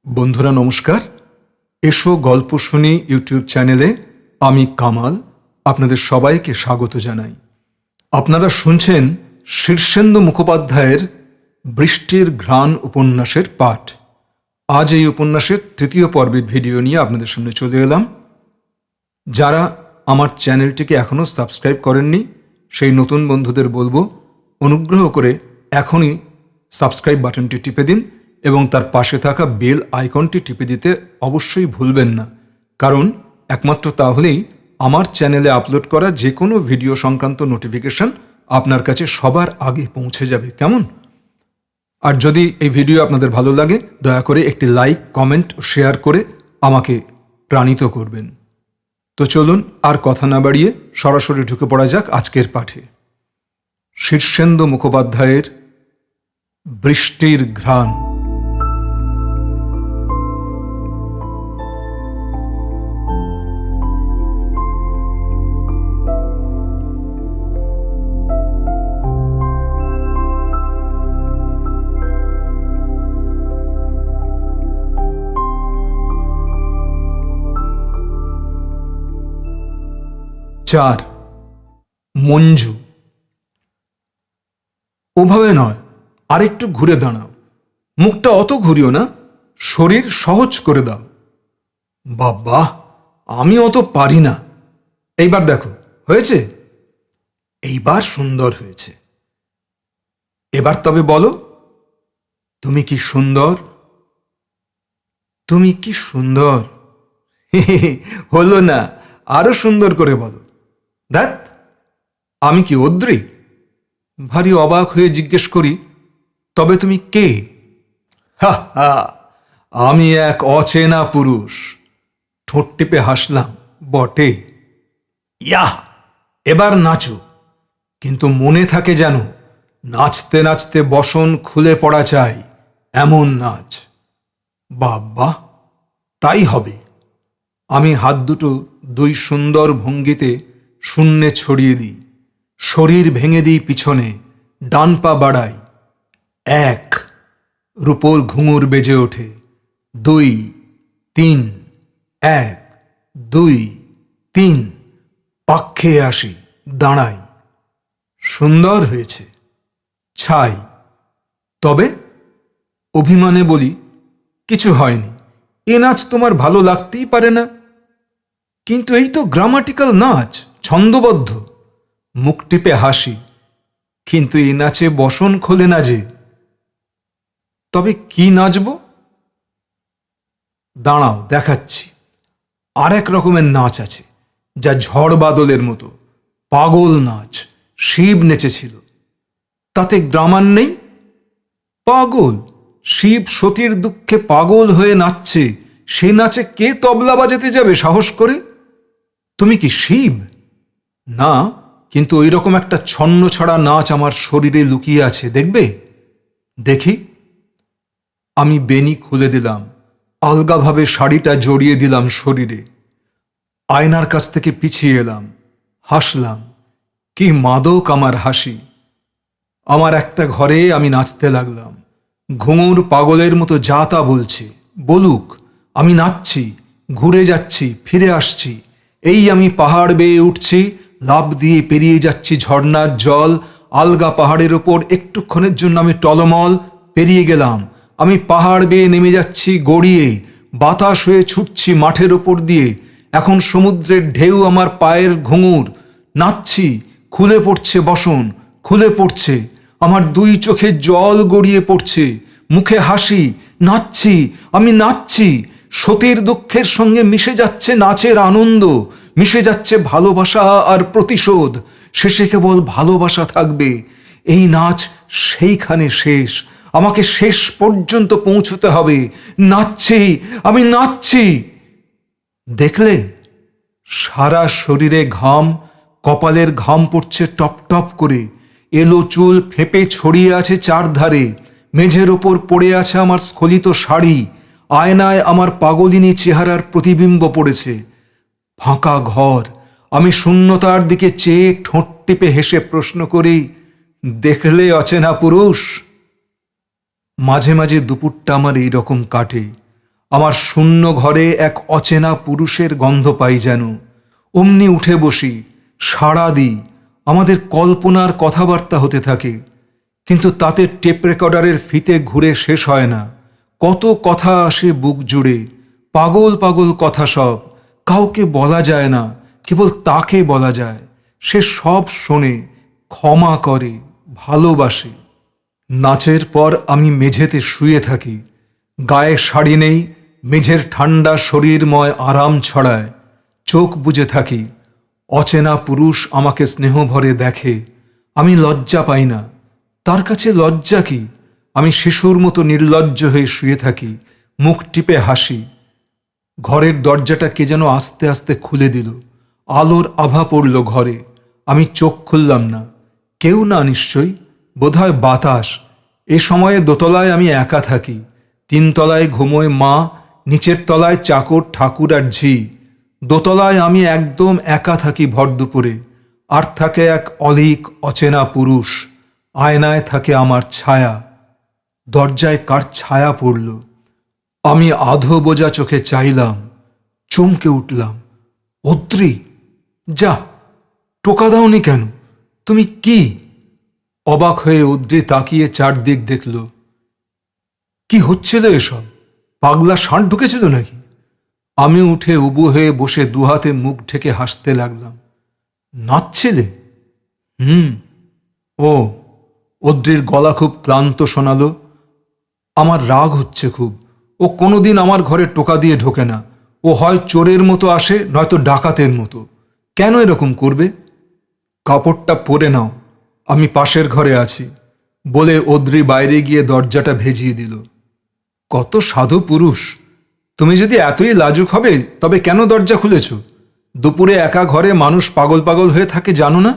বন্ধুরা নমস্কার। এসো গল্প শুনি ইউটিউব চ্যানেলে আমি কামাল আপনাদের সবাইকে স্বাগত জানাই। আপনারা শুনছেন শীর্ষেন্দু মুখোপাধ্যায়ের বৃষ্টির ঘ্রাণ উপন্যাসের পাঠ। আজ এই উপন্যাসের তৃতীয় পর্বের ভিডিও নিয়ে আপনাদের সামনে চলে এলাম। যারা আমার চ্যানেলটিকে এখনও সাবস্ক্রাইব করেননি সেই নতুন বন্ধুদের বলবো, অনুগ্রহ করে এখনই সাবস্ক্রাইব বাটনটি টিপে দিন এবং তার পাশে থাকা বেল আইকনটি টিপে দিতে অবশ্যই ভুলবেন না, কারণ একমাত্র তাহলেই আমার চ্যানেলে আপলোড করা যে কোনো ভিডিও সংক্রান্ত নোটিফিকেশন আপনার কাছে সবার আগে পৌঁছে যাবে। কেমন? আর যদি এই ভিডিও আপনাদের ভালো লাগে, দয়া করে একটি লাইক, কমেন্ট ও শেয়ার করে আমাকে প্রাণিত করবেন। তো চলুন আর কথা না বাড়িয়ে সরাসরি ঢুকে পড়া যাক আজকের পাঠে। শীর্ষেন্দু মুখোপাধ্যায়ের বৃষ্টির ঘ্রাণ। চার। মঞ্জু। ওভাবে নয়, আরেকটু ঘুরে দাঁড়াও। মুখটা অত ঘুরিও না, শরীর সহজ করে দাও। বাবা, আমি অত পারি না। এইবার দেখো, হয়েছে? এইবার সুন্দর হয়েছে। এবার তবে বলো, তুমি কি সুন্দর? তুমি কি সুন্দর। হলো না, আরো সুন্দর করে বলো। ধ্যাৎ, আমি কি অদ্রি? ভারী অবাক হয়ে জিজ্ঞেস করি, তবে তুমি কে? হা হা, আমি এক অচেনা পুরুষ। ঠোঁট টিপে হাসলাম। বটে। ইয়াহ, এবার নাচো, কিন্তু মনে থাকে যেন নাচতে নাচতে বসন খুলে পড়া চাই, এমন নাচ। বাবা, তাই হবে। আমি হাত দুটো দুই সুন্দর ভঙ্গিতে শূন্যে ছড়িয়ে দিই, শরীর ভেঙে দিই পিছনে, ডান পা বাড়াই। এক, রূপোর ঘুঙুর বেজে ওঠে। দুই, তিন, এক, দুই, তিন, পাক খেয়ে আসি, দাঁড়াই। সুন্দর হয়েছে। ছাই। তবে অভিমানে বলি, কিছু হয়নি, এ নাচ তোমার ভালো লাগতেই পারে না। কিন্তু এই তো গ্রামাটিক্যাল নাচ, ছন্দবদ্ধ। মুখ টিপে হাসি, কিন্তু এই নাচে বসন খোলে না যে। তবে কি নাচব? দাঁড়াও, দেখাচ্ছি। আর এক রকমের নাচ আছে, যা ঝড় বাদলের মতো, পাগল নাচ। শিব নেচেছিল, তাতে গ্রামার নেই? পাগল শিব সতীর দুঃখে পাগল হয়ে নাচছে, সে নাচে কে তবলা বাজাতে যাবে সাহস করে? তুমি কি শিব? না, কিন্তু ওই রকম একটা ছন্ন ছাড়া নাচ আমার শরীরে লুকিয়ে আছে, দেখবে? দেখি। আমি বেনি খুলে দিলাম, আলগাভাবে শাড়িটা জড়িয়ে দিলাম শরীরে। আয়নার কাছ থেকে পিছিয়ে এলাম, হাসলাম। কি মাদক আমার হাসি। আমার একটা ঘরে আমি নাচতে লাগলাম। ঘুঙুর পাগলের মতো যা তা বলছে, বলুক। আমি নাচছি, ঘুরে যাচ্ছি, ফিরে আসছি। এই আমি পাহাড় বেয়ে উঠছি, লাফ দিয়ে পেরিয়ে যাচ্ছি ঝর্ণার জল। আলগা পাহাড়ের ওপর একটুক্ষণের জন্য আমি টলমল, পেরিয়ে গেলাম। আমি পাহাড় বেয়ে নেমে যাচ্ছি গড়িয়ে, বাতাস হয়ে ছুটছি মাঠের ওপর দিয়ে। এখন সমুদ্রের ঢেউ আমার পায়ের ঘুঙুর। নাচছি, খুলে পড়ছে বসন, খুলে পড়ছে। আমার দুই চোখে জল গড়িয়ে পড়ছে, মুখে হাসি। নাচছি, আমি নাচছি। সতীর দুঃখের সঙ্গে মিশে যাচ্ছে নাচের আনন্দ, মিশে যাচ্ছে ভালোবাসা আর প্রতিশোধ। শেষে কেবল ভালোবাসা থাকবে। এই নাচ সেইখানে শেষ, আমাকে শেষ পর্যন্ত পৌঁছতে হবে। নাচছি, আমি নাচছি। দেখলে, সারা শরীরে ঘাম, কপালের ঘাম পড়ছে টপ টপ করে। এলো চুল ফেঁপে ছড়িয়ে আছে চারধারে। মেঝের ওপর পড়ে আছে আমার স্খলিত শাড়ি। আয়নায় আমার পাগলিনী চেহারার প্রতিবিম্ব পড়েছে। ফাঁকা ঘর। আমি শূন্যতার দিকে চেয়ে ঠোঁট টিপে হেসে প্রশ্ন করি, দেখলে অচেনা পুরুষ? মাঝে মাঝে দুপুরটা আমার এই রকম কাটে। আমার শূন্য ঘরে এক অচেনা পুরুষের গন্ধ পাই যেন। অমনি উঠে বসি, সাড়া দিই, আমাদের কল্পনার কথাবার্তা হতে থাকে। কিন্তু তাতে টেপ রেকর্ডারের ফিতে ঘুরে শেষ হয় না। কত কথা আসে বুক জুড়ে, পাগল পাগল কথা সব। কাউকে বলা যায় না, কেবল তাকে বলা যায়। সে সব শোনে, ক্ষমা করে, ভালোবাসে। নাচের পর আমি মেঝেতে শুয়ে থাকি। গায়ে শাড়ি নেই, মেঝের ঠান্ডা শরীরময় আরাম ছড়ায়। চোখ বুজে থাকি। অচেনা পুরুষ আমাকে স্নেহভরে দেখে। আমি লজ্জা পাই না। তার কাছে লজ্জা কি? আমি শিশুর মতো নির্লজ্জ হয়ে শুয়ে থাকি, মুখ টিপে হাসি। ঘরের দরজাটা কে যেন আস্তে আস্তে খুলে দিল। আলোর আভা পড়ল ঘরে। আমি চোখ খুললাম না। কেউ না নিশ্চয়ই, বোধহয় বাতাস। এ সময়ে দোতলায় আমি একা থাকি। তিনতলায় ঘুমোয় মা, নিচের তলায় চাকর, ঠাকুর আর ঝি। দোতলায় আমি একদম একা থাকি ভর দুপুরে। আর থাকে এক অলিক অচেনা পুরুষ। আয়নায় থাকে আমার ছায়া। দরজায় কার ছায়া পড়ল। আমি আধো বোঝা চোখে চাইলাম, চমকে উঠলাম। অদ্রি! যা, টোকা দাওনি কেন? তুমি কি? অবাক হয়ে অদ্রি তাকিয়ে চারদিক দেখল। কি হচ্ছিল এসব? পাগলা ষাঁড় ঢুকেছিল নাকি? আমি উঠে উবু হয়ে বসে দুহাতে মুখ ঢেকে হাসতে লাগলাম। নাচছিলে? ও। অদ্রির গলা খুব ক্লান্ত শোনালো। আমার রাগ হচ্ছে খুব। ও কোনোদিন আমার ঘরে টোকা দিয়ে ঢোকে না। ও হয় চোরের মতো আসে, নয়তো ডাকাতের মতো। কেন এরকম করবে? কাপড়টা পরে নাও, আমি পাশের ঘরে আছি, বলে অদ্রি বাইরে গিয়ে দরজাটা ভেজিয়ে দিল। কত সাধু পুরুষ! তুমি যদি এতই লাজুক হবে তবে কেন দরজা খুলেছ? দুপুরে একা ঘরে মানুষ পাগল পাগল হয়ে থাকে জানো না?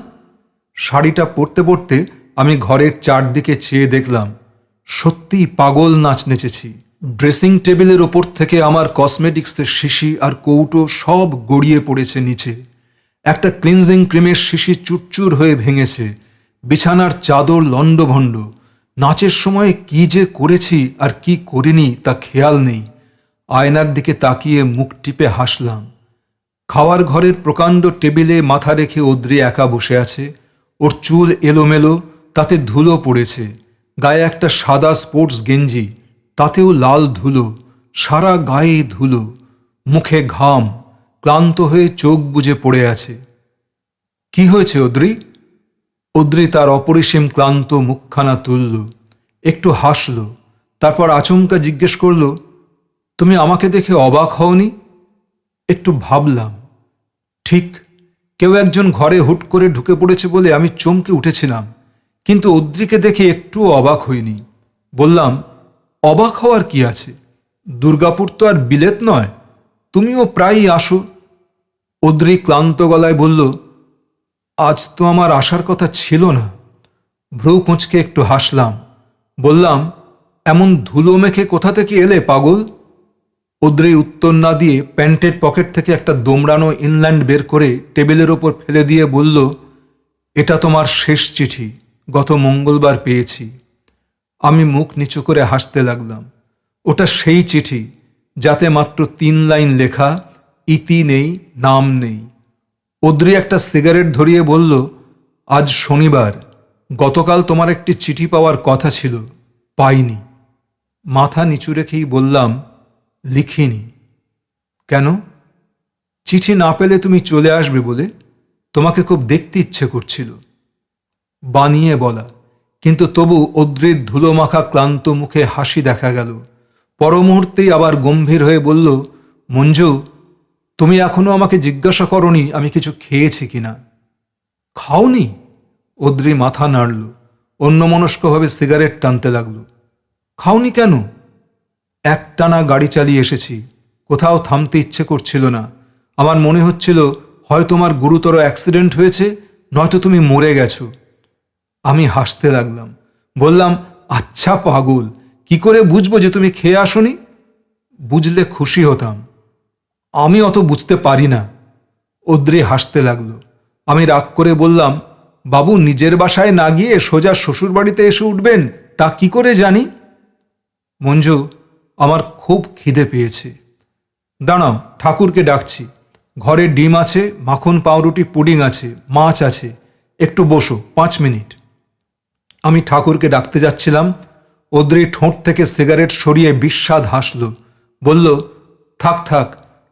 শাড়িটা পরতে পরতে আমি ঘরের চারদিকে চেয়ে দেখলাম, সত্যিই পাগল নাচ নেচেছি। ড্রেসিং টেবিলের ওপর থেকে আমার কসমেটিক্সের শিশি আর কৌটো সব গড়িয়ে পড়েছে নিচে। একটা ক্লিনজিং ক্রিমের শিশি চুরচুর হয়ে ভেঙেছে। বিছানার চাদর লণ্ডভণ্ড। নাচের সময় কি যে করেছি আর কি করিনি তা খেয়াল নেই। আয়নার দিকে তাকিয়ে মুখ টিপে হাসলাম। খাওয়ার ঘরের প্রকাণ্ড টেবিলে মাথা রেখে অদ্রি একা বসে আছে। ওর চুল এলোমেলো, তাতে ধুলো পড়েছে। গায়ে একটা সাদা স্পোর্টস গেঞ্জি, তাতেও লাল ধুলো। সারা গায়ে ধুলো, মুখে ঘাম। ক্লান্ত হয়ে চোখ বুজে পড়ে আছে। কি হয়েছে অদ্রি? অদ্রি তার অপরিসীম ক্লান্ত মুখখানা তুলল, একটু হাসল, তারপর আচমকা জিজ্ঞেস করল, তুমি আমাকে দেখে অবাক হওনি? একটু ভাবলাম। ঠিক, কেউ একজন ঘরে হুট করে ঢুকে পড়েছে বলে আমি চমকে উঠেছিলাম, কিন্তু অদ্রিকে দেখে একটুও অবাক হইনি। বললাম, অবাক হওয়ার কি আছে? দুর্গাপুর তো আর বিলেত নয়, তুমিও প্রায়ই আসো। অদ্রি ক্লান্ত গলায় বলল, আজ তো আমার আসার কথা ছিল না। ভ্রু কুঁচকে একটু হাসলাম। বললাম, এমন ধুলো মেখে কোথা থেকে এলে পাগল? অদ্রি উত্তর না দিয়ে প্যান্টের পকেট থেকে একটা দোমড়ানো ইনল্যান্ড বের করে টেবিলের ওপর ফেলে দিয়ে বলল, এটা তোমার শেষ চিঠি, গত মঙ্গলবার পেয়েছি। আমি মুখ নিচু করে হাসতে লাগলাম। ওটা সেই চিঠি যাতে মাত্র 3 লাইন লেখা, ইতি নেই, নাম নেই। অদ্রি একটা সিগারেট ধরিয়ে বলল, আজ শনিবার, গতকাল তোমার একটি চিঠি পাওয়ার কথা ছিল, পাইনি। মাথা নিচু রেখেই বললাম, লিখিনি। কেন? চিঠি না পেলে তুমি চলে আসবে বলে? তোমাকে খুব দেখতে ইচ্ছে করছিল। বানিয়ে বলা, কিন্তু তবু অদ্রির ধুলোমাখা ক্লান্ত মুখে হাসি দেখা গেল। পরমুহূর্তেই আবার গম্ভীর হয়ে বলল, মঞ্জু, তুমি এখনো আমাকে জিজ্ঞাসা করনি আমি কিছু খেয়েছি কিনা। খাওনি? অদ্রি মাথা নাড়ল, অন্যমনস্কভাবে সিগারেট টানতে লাগল। খাওনি কেন? একটানা গাড়ি চালিয়ে এসেছি, কোথাও থামতে ইচ্ছে করছিল না। আমার মনে হচ্ছিল হয় তোমার গুরুতর অ্যাক্সিডেন্ট হয়েছে, নয়তো তুমি মরে গেছো। আমি হাসতে লাগলাম, বললাম, আচ্ছা পাগল, কি করে বুঝবো যে তুমি খেয়ে আসনি? বুঝলে খুশি হতাম। আমি অত বুঝতে পারি না। অদ্রি হাসতে লাগলো। আমি রাগ করে বললাম, বাবু নিজের বাসায় না গিয়ে সোজা শ্বশুর বাড়িতে এসে উঠবেন তা কি করে জানি? মঞ্জু, আমার খুব খিদে পেয়েছে। দাঁড়াও, ঠাকুরকে ডাকছি। ঘরে ডিম আছে, মাখন পাউরুটি পুডিং আছে, মাছ আছে, একটু বসো 5 মিনিট। আমি ঠাকুরকে ডাকতে যাচ্ছিলাম, অদ্রি ঠোঁট থেকে সিগারেট সরিয়ে বিস্বাদ হাসল, বলল, থাক থাক,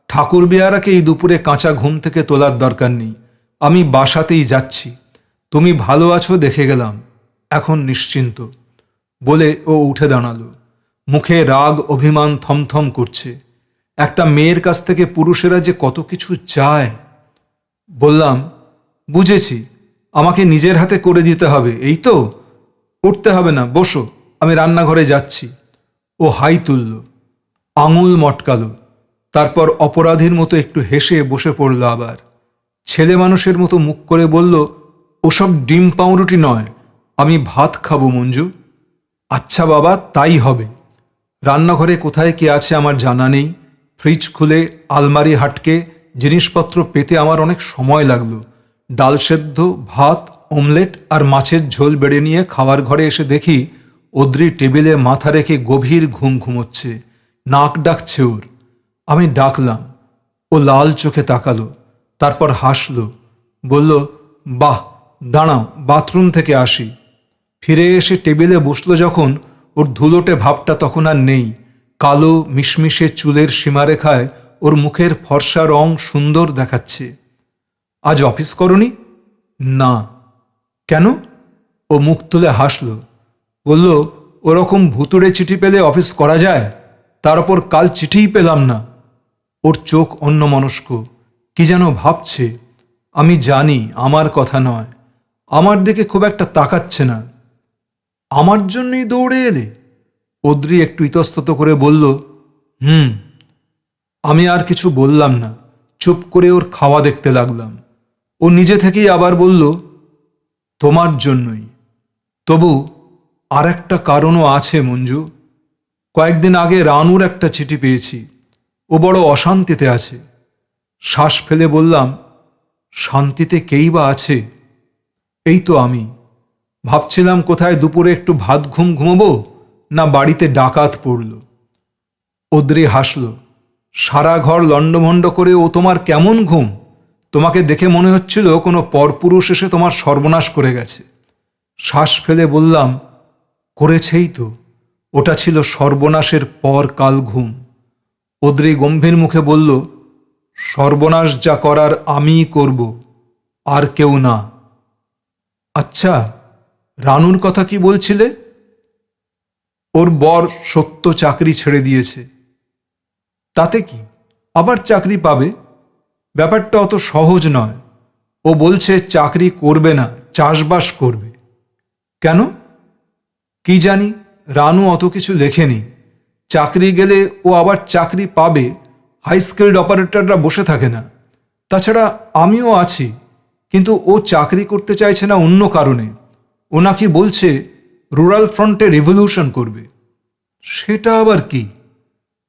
ঠাকুর বেয়ারাকে এই দুপুরে কাঁচা ঘুম থেকে তোলার দরকার নেই, আমি বাসাতেই যাচ্ছি, তুমি ভালো আছো দেখে গেলাম, এখন নিশ্চিন্ত। বলে ও উঠে দাঁড়ালো। মুখে রাগ অভিমান থমথম করছে। একটা মেয়ের কাছ থেকে পুরুষেরা যে কত কিছু চায়। বললাম, বুঝেছি, আমাকে নিজের হাতে করে দিতে হবে, এই তো? উঠতে হবে না, বসো, আমি রান্নাঘরে যাচ্ছি। ও হাই তুলল, আঙুল মটকালো, তারপর অপরাধীর মতো একটু হেসে বসে পড়ল আবার। ছেলে মানুষের মতো মুখ করে বলল, ওসব ডিম পাউরুটি নয়, আমি ভাত খাবো মঞ্জু। আচ্ছা বাবা, তাই হবে। রান্নাঘরে কোথায় কি আছে আমার জানা নেই। ফ্রিজ খুলে আলমারি হাটকে জিনিসপত্র পেতে আমার অনেক সময় লাগলো। ডাল সেদ্ধ, ভাত, অমলেট আর মাছের ঝোল বেড়ে নিয়ে খাওয়ার ঘরে এসে দেখি অদ্রি টেবিলে মাথা রেখে গভীর ঘুম ঘুমোচ্ছে, নাক ডাকছে ওর। আমি ডাকলাম, ও লাল চোখে তাকালো, তারপর হাসলো, বলল, বাহ, দাঁড়াও, বাথরুম থেকে আসি। ফিরে এসে টেবিলে বসলো যখন, ওর ধুলোটে ভাবটা তখন আর নেই। কালো মিশমিশে চুলের সীমারেখায় ওর মুখের ফর্সা রং সুন্দর দেখাচ্ছে। আজ অফিস করনি? না। কেন? ও মুখ তুলে হাসল, বলল, ওরকম ভুতুড়ে চিঠি পেলে অফিস করা যায়? তার ওপর কাল চিঠিই পেলাম না। ওর চোখ অন্যমনস্ক, কি যেন ভাবছে। আমি জানি আমার কথা নয়, আমার দিকে খুব একটা তাকাচ্ছে না। আমার জন্যই দৌড়ে এলে? অদ্রি একটু ইতস্তত করে বলল, আমি আর কিছু বললাম না, চুপ করে ওর খাওয়া দেখতে লাগলাম। ও নিজে থেকেই আবার বলল, তোমার জন্যই। তবু আর একটা কারণও আছে মঞ্জু। কয়েকদিন আগে রানুর একটা চিঠি পেয়েছি, ও বড় অশান্তিতে আছে। শ্বাস ফেলে বললাম, শান্তিতে কেই বা আছে? এই তো আমি। ভাবছিলাম কোথায় দুপুরে একটু ভাত ঘুমোবো, না বাড়িতে ডাকাত পড়ল। অদ্রি হাসল, সারা ঘর লণ্ডভণ্ড করে ও তোমার কেমন ঘুম? তোমাকে দেখে মনে হচ্ছিল কোনো পরপুরুষ এসে তোমার সর্বনাশ করে গেছে। শ্বাস ফেলে বললাম, করেছেই তো, ওটা ছিল সর্বনাশের পর কাল ঘুম। অদ্রি গম্ভীর মুখে বলল, সর্বনাশ যা করার আমিই করব, আর কেউ না। আচ্ছা, রানুর কথা কি বলছিলে? ওর বর সত্য চাকরি ছেড়ে দিয়েছে। তাতে কি, আবার চাকরি পাবে। ব্যাপারটা অত সহজ নয়। ও বলছে চাকরি করবে না, চাষবাস করবে। কেন? কি জানি, রানু অত কিছু লেখেনি। চাকরি গেলে ও আবার চাকরি পাবে, হাই স্কিল্ড অপারেটররা বসে থাকে না। তাছাড়া আমিও আছি, কিন্তু ও চাকরি করতে চাইছে না অন্য কারণে। ও নাকি বলছে রুরাল ফ্রন্টে রিভলিউশন করবে। সেটা আবার কি?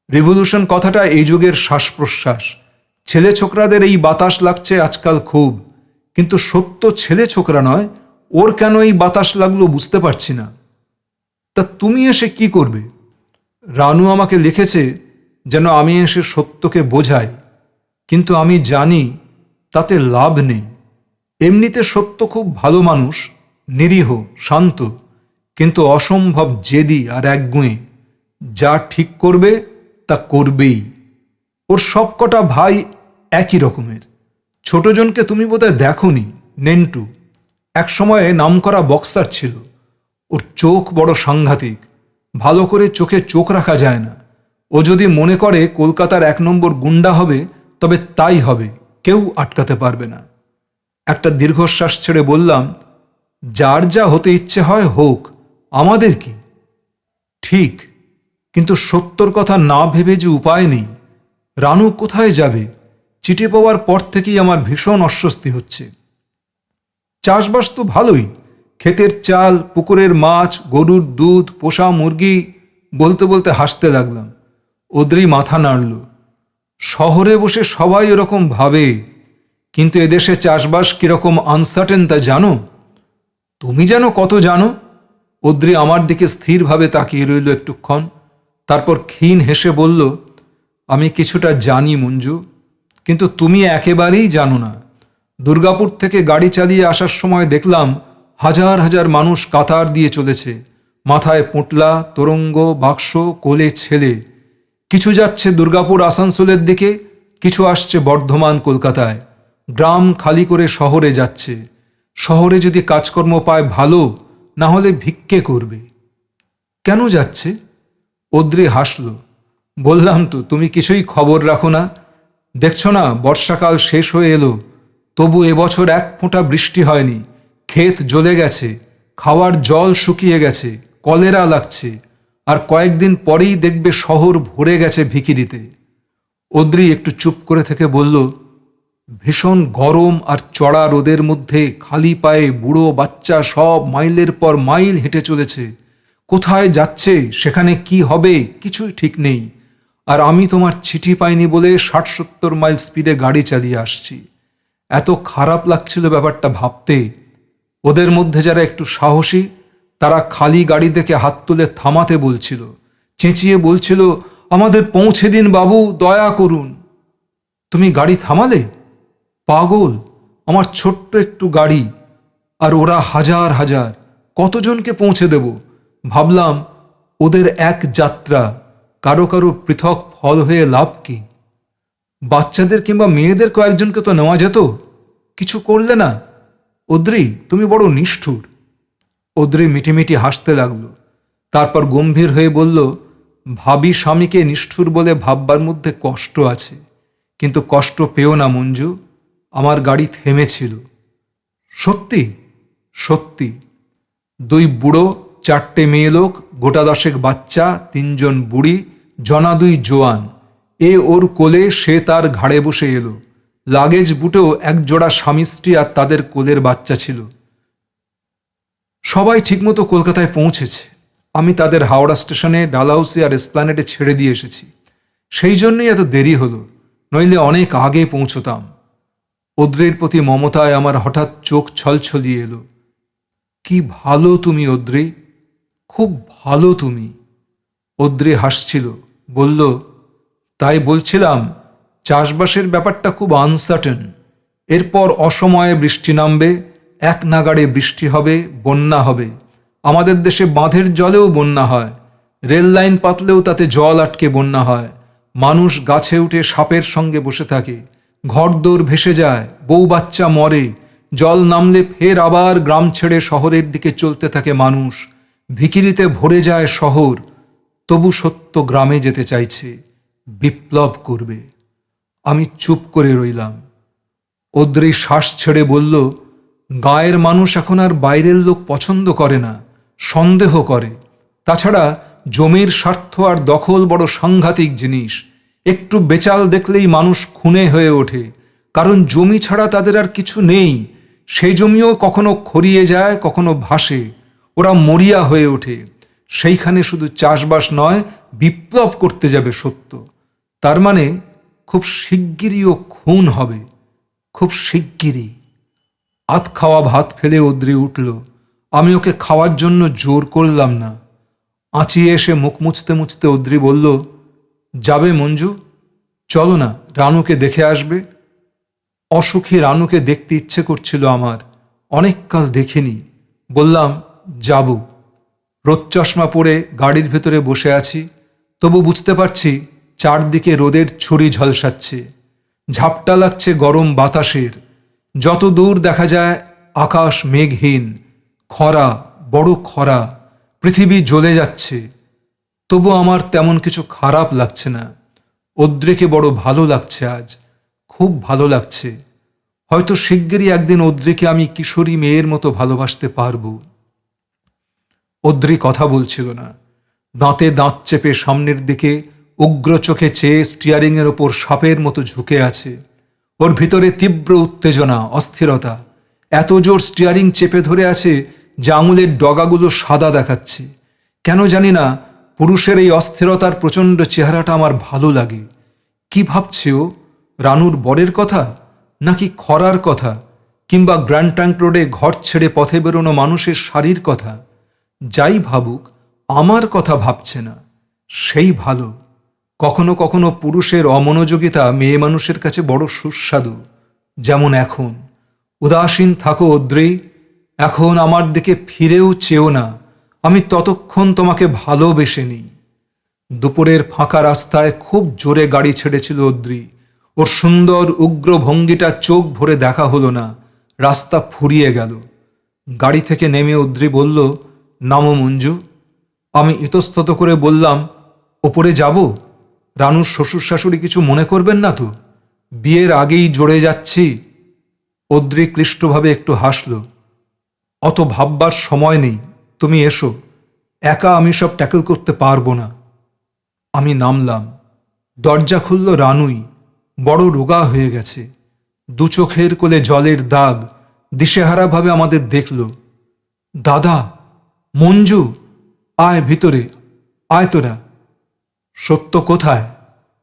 রিভলিউশন কথাটা এই যুগের শ্বাস প্রশ্বাস। ছেলে ছোকরাদের এই বাতাস লাগছে আজকাল খুব, কিন্তু সত্য ছেলে ছোকরা নয়, ওর কেন এই বাতাস লাগলো বুঝতে পারছি না। তা তুমি এসে কি করবে? রানু আমাকে লিখেছে যেন আমি এসে সত্যকে বোঝাই, কিন্তু আমি জানি তাতে লাভ নেই। এমনিতে সত্য খুব ভালো মানুষ, নিরীহ, শান্ত, কিন্তু অসম্ভব জেদি আর একগুঁয়ে। যা ঠিক করবে তা করবেই। ওর সবকটা ভাই একই রকমের। ছোটজনকে তুমি বোধহয় দেখোনি, নেন্টু, একসময়ে নামকরা বক্সার ছিল। ওর চোখ বড় সাংঘাতিক, ভালো করে চোখে চোখ রাখা যায় না। ও যদি মনে করে কলকাতার 1 নম্বর গুন্ডা হবে, তবে তাই হবে, কেউ আটকাতে পারবে না। একটা দীর্ঘশ্বাস ছেড়ে বললাম, যার যা হতে ইচ্ছে হয় হোক, আমাদের কি? ঠিক, কিন্তু সত্যর কথা না ভেবে যে উপায় নেই। রানু কোথায় যাবে? চিঠি পাওয়ার পর থেকেই আমার ভীষণ অস্বস্তি হচ্ছে। চাষবাস তো ভালোই, ক্ষেতের চাল, পুকুরের মাছ, গরুর দুধ, পোষা মুরগি। বলতে বলতে হাসতে লাগলাম। অদ্রি মাথা নাড়ল। শহরে বসে সবাই এরকম ভাবে, কিন্তু এদেশে চাষবাস কিরকম আনসার্টেন তা জানো? তুমি যেন কত জানো। অদ্রি আমার দিকে স্থিরভাবে তাকিয়ে রইল একটুক্ষণ, তারপর ক্ষীণ হেসে বলল, আমি কিছুটা জানি মঞ্জু, কিন্তু তুমি একেবারেই জানো না। দুর্গাপুর থেকে গাড়ি চালিয়ে আসার সময় দেখলাম হাজার হাজার মানুষ কাতার দিয়ে চলেছে, মাথায় পোঁটলা, তোরঙ্গ, বাক্স, কোলে ছেলে। কিছু যাচ্ছে দুর্গাপুর আসানসোলের দিকে, কিছু আসছে বর্ধমান কলকাতায়। গ্রাম খালি করে শহরে যাচ্ছে। শহরে যদি কাজকর্ম পায় ভালো, না হলে ভিক্ষে করবে। কেন যাচ্ছে? অদ্রি হাসল। বললাম তো, তুমি কিছুই খবর রাখো না। দেখছ না, বর্ষাকাল শেষ হয়ে এলো, তবু এবছর এক ফোঁটা বৃষ্টি হয়নি। ক্ষেত জ্বলে গেছে, খাওয়ার জল শুকিয়ে গেছে, কলেরা লাগছে, আর কয়েকদিন পরেই দেখবে শহর ভরে গেছে ভিখিরিতে। অদ্রি একটু চুপ করে থেকে বলল, ভীষণ গরম আর চড়া রোদের মধ্যে খালি পায়ে বুড়ো বাচ্চা সব মাইলের পর মাইল হেঁটে চলেছে। কোথায় যাচ্ছে, সেখানে কি হবে, কিছুই ঠিক নেই। আর আমি তোমার চিঠি পাইনি বলে ৬০-৭০ মাইল স্পিডে গাড়ি চালিয়ে আসছি। এত খারাপ লাগছিল ব্যাপারটা ভাবতে। ওদের মধ্যে যারা একটু সাহসী, তারা খালি গাড়ি দেখে হাত তুলে থামাতে বলছিল, চেঁচিয়ে বলছিল, আমাদের পৌঁছে দিন বাবু, দয়া করুন। তুমি গাড়ি থামালে? পাগল, আমার ছোট্ট একটু গাড়ি, আর ওরা হাজার হাজার, কতজনকে পৌঁছে দেব? ভাবলাম, ওদের এক যাত্রা, কারো কারো পৃথক ফল হয়ে লাভ কি? বাচ্চাদের কিংবা মেয়েদের কয়েকজনকে তো নেওয়া যেত। কিছু করলে না। অদ্রি, তুমি বড় নিষ্ঠুর। অদ্রি মিটিমিটি হাসতে লাগল। তারপর গম্ভীর হয়ে বলল, ভাবি স্বামীকে নিষ্ঠুর বলে ভাববার মধ্যে কষ্ট আছে, কিন্তু কষ্ট পেও না মঞ্জু, আমার গাড়ি থেমেছিল। সত্যি সত্যি। 2 বুড়ো, 4টে মেয়ে লোক, গোটা 10 বাচ্চা, 3 জন বুড়ি, জনা 2 জোয়ান, এ ওর কোলে, সে তার ঘাড়ে বসে এলো। লাগেজ বুটেও এক জোড়া স্বামী স্ত্রী আর তাদের কোলের বাচ্চা ছিল। সবাই ঠিকমতো কলকাতায় পৌঁছেছে। আমি তাদের হাওড়া স্টেশনে, ডালহাউসি আর এসপ্ল্যানেডে ছেড়ে দিয়ে এসেছি। সেই জন্যই এত দেরি হলো, নইলে অনেক আগে পৌঁছতাম। অদ্রির প্রতি মমতায় আমার হঠাৎ চোখ ছলছলিয়ে এলো। কি ভালো তুমি অদ্রি, খুব ভালো তুমি। অদ্রি হাসছিল, বলল, তাই বলছিলাম, চাষবাসের ব্যাপারটা খুব আনসার্টেন। এরপর অসময়ে বৃষ্টি নামবে, এক নাগাড়ে বৃষ্টি হবে, বন্যা হবে। আমাদের দেশে বাঁধের জলেও বন্যা হয়, রেল লাইন পাতলেও তাতে জল আটকে বন্যা হয়। মানুষ গাছে উঠে সাপের সঙ্গে বসে থাকে, ঘরদোর ভেসে যায়, বউ বাচ্চা মরে। জল নামলে ফের আবার গ্রাম ছেড়ে শহরের দিকে চলতে থাকে মানুষ। ভিখিরিতে ভরে যায় শহর। তবু সত্য গ্রামে যেতে চাইছে, বিপ্লব করবে। আমি চুপ করে রইলাম। অদ্রি শ্বাস ছেড়ে বলল, গাঁয়ের মানুষ এখন আর বাইরের লোক পছন্দ করে না, সন্দেহ করে। তাছাড়া জমির স্বার্থ আর দখল বড় সাংঘাতিক জিনিস। একটু বেচাল দেখলেই মানুষ খুনে হয়ে ওঠে, কারণ জমি ছাড়া তাদের আর কিছু নেই। সেই জমিও কখনো খরিয়ে যায়, কখনো ভাসে। ওরা মরিয়া হয়ে ওঠে। সেইখানে শুধু চাষবাস নয়, বিপ্লব করতে যাবে সত্য। তার মানে খুব শিগগিরিও খুন হবে, খুব শিগগিরই। আধ খাওয়া ভাত ফেলে অদ্রি উঠল। আমি ওকে খাওয়ার জন্য জোর করলাম না। আঁচিয়ে এসে মুখ মুছতে মুছতে অদ্রি বলল, যাবে মঞ্জু? চলো না, রানুকে দেখে আসবে। অসুখী রানুকে দেখতে ইচ্ছে করছিল আমার, অনেককাল দেখিনি। বললাম, যাব। রোদ চশমা পরে গাড়ির ভেতরে বসে আছি, তবু বুঝতে পারছি চারদিকে রোদের ছড়ি ঝলসাচ্ছে। ঝাপটা লাগছে গরম বাতাসের। যত দূর দেখা যায় আকাশ মেঘহীন, খরা, বড় খরা, পৃথিবী জ্বলে যাচ্ছে। তবু আমার তেমন কিছু খারাপ লাগছে না। অদ্রিকে বড় ভালো লাগছে আজ, খুব ভালো লাগছে। হয়তো শিগগিরই একদিন অদ্রিকে আমি কিশোরী মেয়ের মতো ভালোবাসতে পারব। অদ্রি কথা বলছিল না। দাঁতে দাঁত চেপে সামনের দিকে উগ্র চোখে চেয়ে স্টিয়ারিংয়ের ওপর সাপের মতো ঝুঁকে আছে। ওর ভিতরে তীব্র উত্তেজনা, অস্থিরতা। এত জোর স্টিয়ারিং চেপে ধরে আছে যে আঙুলের ডগাগুলো সাদা দেখাচ্ছে। কেন জানি না, পুরুষের এই অস্থিরতার প্রচণ্ড চেহারাটা আমার ভালো লাগে। কি ভাবছে ও? রানুর বরের কথা, নাকি খরার কথা, কিংবা গ্র্যান্ড ট্রাঙ্ক রোডে ঘর ছেড়ে পথে বেরোনো মানুষের শাড়ির কথা? যাই ভাবুক, আমার কথা ভাবছে না। সেই ভালো। কখনো কখনো পুরুষের অমনোযোগিতা মেয়ে মানুষের কাছে বড় সুস্বাদু। যেমন এখন। উদাসীন থাকো অদ্রি, এখন আমার দিকে ফিরেও চেও না, আমি ততক্ষণ তোমাকে ভালোবেসে নিই। দুপুরের ফাঁকা রাস্তায় খুব জোরে গাড়ি ছেড়েছিল অদ্রি। ওর সুন্দর উগ্র ভঙ্গিটা চোখ ভরে দেখা হলো না, রাস্তা ফুরিয়ে গেল। গাড়ি থেকে নেমে অদ্রি বলল, নামো মঞ্জু। আমি ইতস্তত করে বললাম, ওপরে যাব? রানুর শ্বশুর শাশুড়ি কিছু মনে করবেন না তো? বিয়ের আগেই জড়ে যাচ্ছি। অদ্রি ক্লিষ্টভাবে একটু হাসল। অত ভাববার সময় নেই, তুমি এসো, একা আমি সব ট্যাকল করতে পারবো না। আমি নামলাম। দরজা খুলল রানুই, বড় রোগা হয়ে গেছে, দু চোখের কোলে জলের দাগ, দিশেহারাভাবে আমাদের দেখল। দাদা, মঞ্জু, আয় ভিতরে, আয় তোরা। সত্য কোথায়?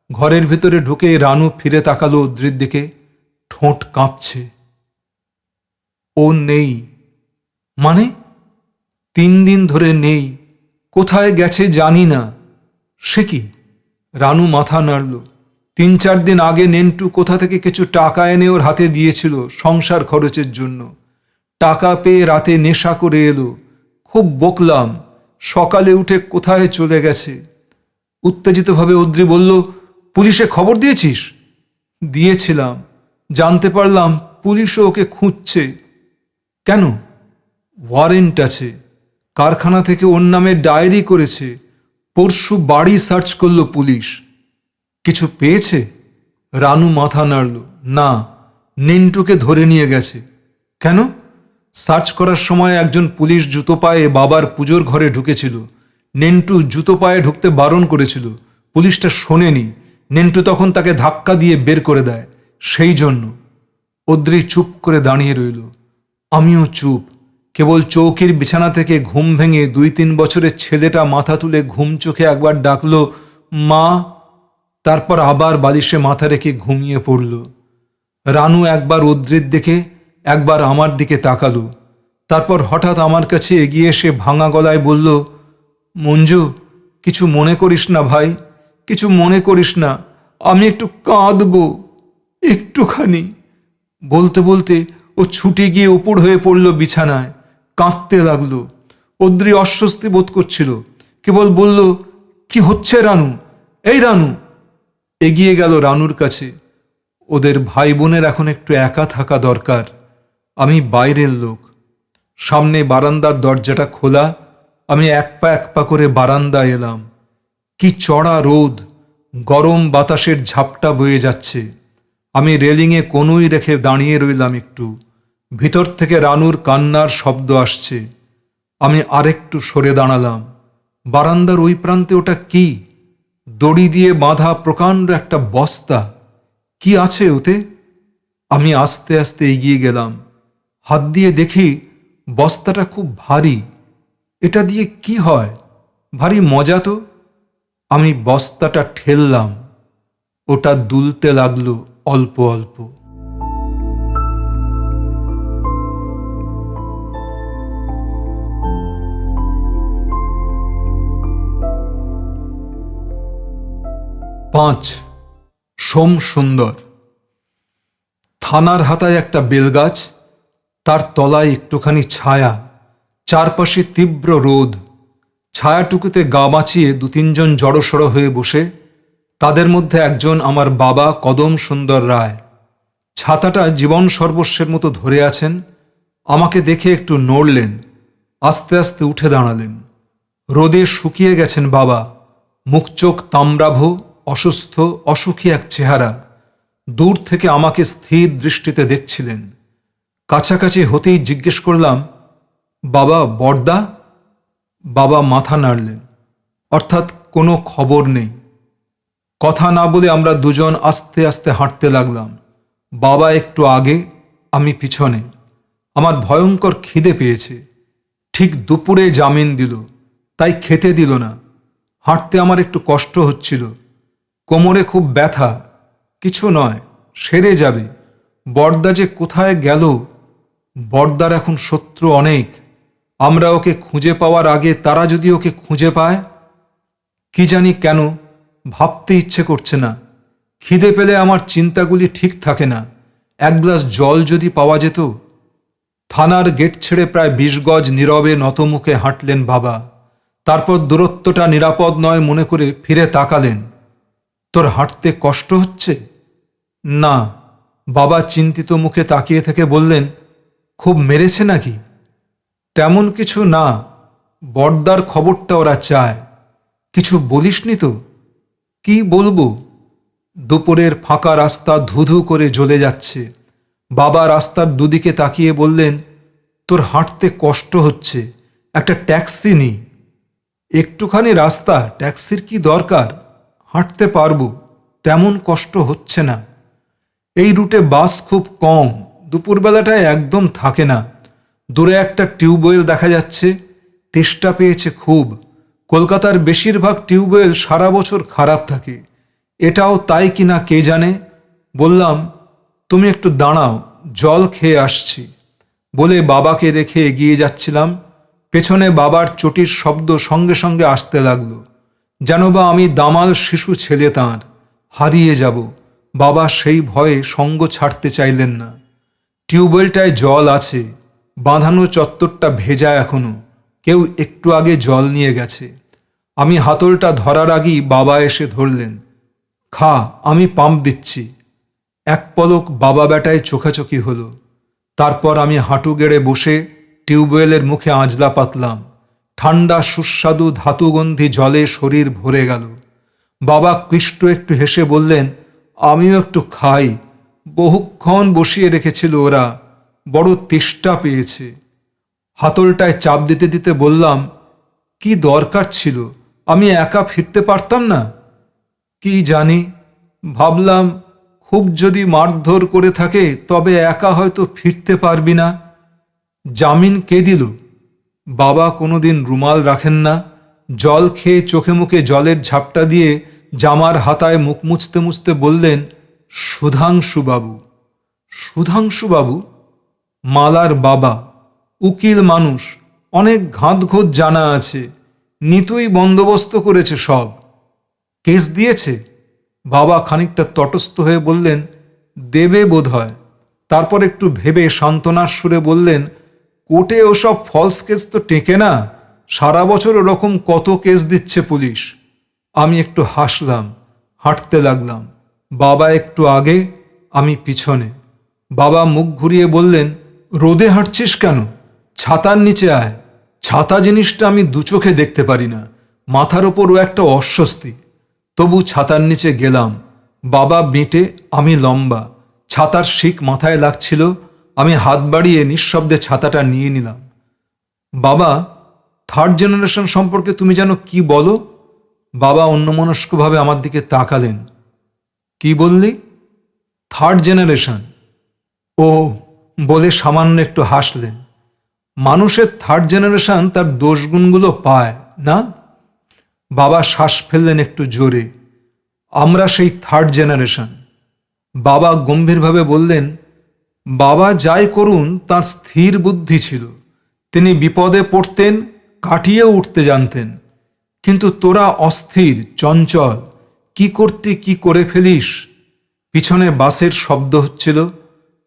ঘরের ভিতরে ঢুকে রানু ফিরে তাকালো অদ্রির দিকে, ঠোঁট কাঁপছে। ও নেই। মানে? 3 দিন ধরে নেই, কোথায় গেছে জানি না। সে কি? রানু মাথা নাড়ল। 3-4 দিন আগে নেন্টু কোথা থেকে কিছু টাকা এনে ওর হাতে দিয়েছিল সংসার খরচের জন্য। টাকা পেয়ে রাতে নেশা করে এলো, খুব বকলাম, সকালে উঠে কোথায় চলে গেছে। উত্তেজিতভাবে অদ্রি বলল, পুলিশে খবর দিয়েছিস? দিয়েছিলাম, জানতে পারলাম পুলিশও ওকে খুঁজছে। কেন? ওয়ারেন্ট আছে, কারখানা থেকে ওর নামে ডায়েরি করেছে, পরশু বাড়ি সার্চ করল পুলিশ। কিছু পেয়েছে? রানু মাথা নাড়ল। না, নেন্টুকে ধরে নিয়ে গেছে। কেন? সার্চ করার সময় একজন পুলিশ জুতো পায়ে বাবার পুজোর ঘরে ঢুকেছিল। নেন্টু জুতো পায়ে ঢুকতে বারণ করেছিল, পুলিশটা শোনেনি। নেন্টু তখন তাকে ধাক্কা দিয়ে বের করে দেয়, সেই জন্য। অদ্রি চুপ করে দাঁড়িয়ে রইল। আমিও চুপ। কেবল চৌকির বিছানা থেকে ঘুম ভেঙে 2-3 বছরের ছেলেটা মাথা তুলে ঘুম চোখে একবার ডাকল, মা। তারপর আবার বালিশে মাথা রেখে ঘুমিয়ে পড়ল। রানু একবার অদ্রির দিকে, একবার আমার দিকে তাকালো। তারপর হঠাৎ আমার কাছে এগিয়ে এসে ভাঙা গলায় বলল, মঞ্জু, কিছু মনে করিস না ভাই, কিছু মনে করিস না, আমি একটু কাঁদব, একটুখানি। বলতে বলতে ও ছুটে গিয়ে উপর হয়ে পড়ল বিছানায়, কাঁদতে লাগলো। অদ্রি অস্বস্তি বোধ করছিল, কেবল বলল, কি হচ্ছে রানু? এই রানু। এগিয়ে গেল রানুর কাছে। ওদের ভাই বোনের এখন একটু একা থাকা দরকার। আমি বাইরের লোক। সামনে বারান্দার দরজাটা খোলা, আমি এক পা করে বারান্দায় এলাম। কি চড়া রোদ, গরম বাতাসের ঝাপটা বয়ে যাচ্ছে। আমি রেলিংয়ে কনুই রেখে দাঁড়িয়ে রইলাম একটু। ভিতর থেকে রানুর কান্নার শব্দ আসছে। আমি আরেকটু সরে দাঁড়ালাম। বারান্দার ওই প্রান্তে ওটা কি? দড়ি দিয়ে বাঁধা প্রকাণ্ড একটা বস্তা। কি আছে ওতে? আমি আস্তে আস্তে এগিয়ে গেলাম। হাত দিয়ে দেখি বস্তাটা খুব ভারী। এটা দিয়ে কি হয়? ভারী মজা তো। আমি বস্তাটা ঠেললাম, ওটা দুলতে লাগলো অল্প অল্প। পাঁচ। সোম সুন্দর। থানার হাতায় একটা বেলগাছ, তার তলায় একটুখানি ছায়া, চারপাশে তীব্র রোদ। ছায়াটুকুতে গা বাঁচিয়ে 2-3 জন জড়সড় হয়ে বসে। তাদের মধ্যে একজন আমার বাবা কদম সুন্দর রায়। ছাতাটা জীবন সর্বস্বের মতো ধরে আছেন। আমাকে দেখে একটু নড়লেন, আস্তে আস্তে উঠে দাঁড়ালেন। রোদে শুকিয়ে গেছেন বাবা, মুখ চোখ তাম্রাভ, অসুস্থ অসুখী এক চেহারা। দূর থেকে আমাকে স্থির দৃষ্টিতে দেখছিলেন। কাছাকাছি হতেই জিজ্ঞেস করলাম, বাবা, বড়দা? বাবা মাথা নাড়লেন, অর্থাৎ কোনো খবর নেই। কথা না বলে আমরা দুজন আস্তে আস্তে হাঁটতে লাগলাম। বাবা একটু আগে, আমি পিছনে। আমার ভয়ঙ্কর খিদে পেয়েছে। ঠিক দুপুরে জামিন দিল, তাই খেতে দিল না। হাঁটতে আমার একটু কষ্ট হচ্ছিল, কোমরে খুব ব্যথা। কিছু নয়, সেরে যাবে। বড়দা যে কোথায় গেল! বড়দার এখন শত্রু অনেক। আমরা ওকে খুঁজে পাওয়ার আগে তারা যদি ওকে খুঁজে পায়। কি জানি কেন ভাবতে ইচ্ছে করছে না। খিদে পেলে আমার চিন্তাগুলি ঠিক থাকে না। এক গ্লাস জল যদি পাওয়া যেত। থানার গেট ছেড়ে প্রায় ২০ গজ নীরবে নতমুখে হাঁটলেন বাবা। তারপর দূরত্বটা নিরাপদ নয় মনে করে ফিরে তাকালেন। তোর হাঁটতে কষ্ট হচ্ছে? না। বাবা চিন্তিত মুখে তাকিয়ে থেকে বললেন, খুব মেরেছে নাকি? তেমন কিছু না, বড়দার খবরটা ওরা চায়। কিছু বলিসনি তো? কি বলবো? দুপুরের ফাঁকা রাস্তা ধুধু করে জ্বলে যাচ্ছে। বাবা রাস্তার দুদিকে তাকিয়ে বললেন, তোর হাঁটতে কষ্ট হচ্ছে, একটা ট্যাক্সি নি। একটুখানি রাস্তা, ট্যাক্সির কি দরকার? হাঁটতে পারবো, তেমন কষ্ট হচ্ছে না। এই রুটে বাস খুব কম, দুপুরবেলাটায় একদম থাকে না। দূরে একটা টিউবওয়েল দেখা যাচ্ছে, তেষ্টা পেয়েছে খুব। কলকাতার বেশিরভাগ টিউবওয়েল সারা বছর খারাপ থাকে, এটাও তাই কিনা কে জানে। বললাম, তুমি একটু দাঁড়াও, জল খেয়ে আসছি। বলে বাবাকে রেখে এগিয়ে যাচ্ছিলাম। পেছনে বাবার চটির শব্দ সঙ্গে সঙ্গে আসতে লাগলো, যেন বা আমি দামাল শিশু ছেলে তাঁর, হারিয়ে যাব। বাবা সেই ভয়ে সঙ্গ ছাড়তে চাইলেন না। টিউবওয়েলটায় জল আছে, বাঁধানো চত্বরটা ভেজা এখনো, কেউ একটু আগে জল নিয়ে গেছে। আমি হাতলটা ধরার আগেই বাবা এসে ধরলেন। খা, আমি পাম্প দিচ্ছি। এক পলক বাবা বেটায় চোখাচোখি হলো। তারপর আমি হাঁটু গেড়ে বসে টিউবওয়েলের মুখে আঁজলা পাতলাম। ঠান্ডা সুস্বাদু ধাতুগন্ধি জলে শরীর ভরে গেল। বাবা ক্লিষ্ট একটু হেসে বললেন, আমিও একটু খাই। বহুক্ষণ বসিয়ে রেখেছিল ওরা, বড় তেষ্টা পেয়েছে। হাতলটায় চাপ দিতে দিতে বললাম, কি দরকার ছিল? আমি একা ফিরতে পারতাম না? কি জানি, ভাবলাম খুব যদি মারধর করে থাকে তবে একা হয়তো ফিরতে পারবি না। জামিন কে দিল? বাবা কোনোদিন রুমাল রাখেন না। জল খেয়ে চোখে মুখে জলের ঝাপটা দিয়ে জামার হাতায় মুখ মুছতে মুছতে বললেন, সুধাংশুবাবু। সুধাংশুবাবু? মালার বাবা, উকিল মানুষ, অনেক ঘাতঘোত জানা আছে, নিতুই বন্দোবস্ত করেছে সব। কেস দিয়েছে? বাবা খানিকটা তটস্থ হয়ে বললেন, দেবে বোধ হয়। তারপর একটু ভেবে সান্ত্বনার সুরে বললেন, কোর্টে ওসব ফলস কেস তো টেকে না, সারা বছর ওরকম কত কেস দিচ্ছে পুলিশ। আমি একটু হাসলাম, হাঁটতে লাগলাম। বাবা একটু আগে, আমি পিছনে। বাবা মুখ ঘুরিয়ে বললেন, রোদে হাঁটছিস কেন? ছাতার নিচে আয়। ছাতা জিনিসটা আমি দু চোখে দেখতে পারি না, মাথার ওপরও একটা অস্বস্তি। তবু ছাতার নিচে গেলাম। বাবা বেঁটে, আমি লম্বা, ছাতার শিক মাথায় লাগছিল। আমি হাত বাড়িয়ে নিঃশব্দে ছাতাটা নিয়ে নিলাম। বাবা, থার্ড জেনারেশন সম্পর্কে তুমি যেন কি বলো? বাবা অন্যমনস্কভাবে আমার দিকে তাকালেন। কি বললি? Third generation. ও, বলে সামান্য একটু হাসলেন। মানুষের থার্ড জেনারেশন তার দোষগুণগুলো পায় না? বাবা শ্বাস ফেললেন একটু জোরে। আমরা সেই থার্ড জেনারেশন। বাবা গম্ভীরভাবে বললেন, বাবা যাই করুন তার স্থির বুদ্ধি ছিল। তিনি বিপদে পড়তেন, কাটিয়ে উঠতে জানতেন। কিন্তু তোরা অস্থির, চঞ্চল, কি করতে কি করে ফেলিস। পিছনে বাসের শব্দ হচ্ছিল।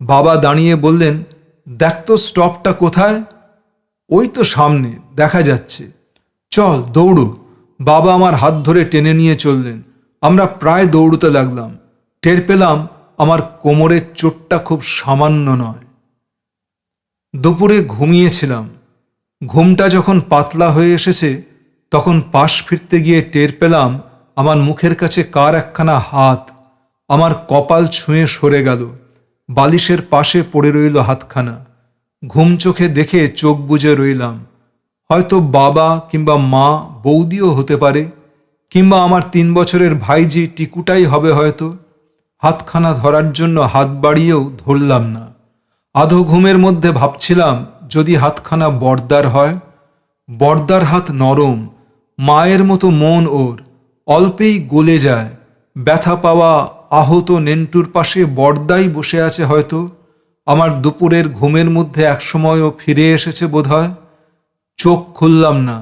বাবা দাঁড়িয়ে বললেন, দেখ তো স্টপটা কোথায়? ওই তো সামনে, দেখা যাচ্ছে। চল দৌড়ো। বাবা আমার হাত ধরে টেনে নিয়ে চললেন। আমরা প্রায় দৌড়তে লাগলাম। টের পেলাম আমার কোমরের চোটটা খুব সামান্য নয়। দুপুরে ঘুমিয়েছিলাম। ঘুমটা যখন পাতলা হয়ে এসেছে তখন পাশ ফিরতে গিয়ে টের পেলাম আমার মুখের কাছে কার একখানা হাত আমার কপাল ছুঁয়ে সরে গেল। বালিশের পাশে পড়ে রইল হাতখানা। ঘুম চোখে দেখে চোখ বুজে রইলাম। হয়তো বাবা কিংবা মা, বৌদিও হতে পারে, কিংবা আমার ৩ বছরের ভাইজি টিকুটাই হবে হয়তো। হাতখানা ধরার জন্য হাত বাড়িয়েও ধরলাম না। আধো ঘুমের মধ্যে ভাবছিলাম, যদি হাতখানা বর্দার হয়। বর্দার হাত নরম, মায়ের মতো মন ওর, অল্পেই গলে যায়। ব্যথা পাওয়া আহত নেন্টুর পাশে বর্দাই বসে আছে হয়তো। আমার দুপুরের ঘুমের মধ্যে একসময়ও ফিরে এসেছে বোধহয়। চোখ খুললাম না।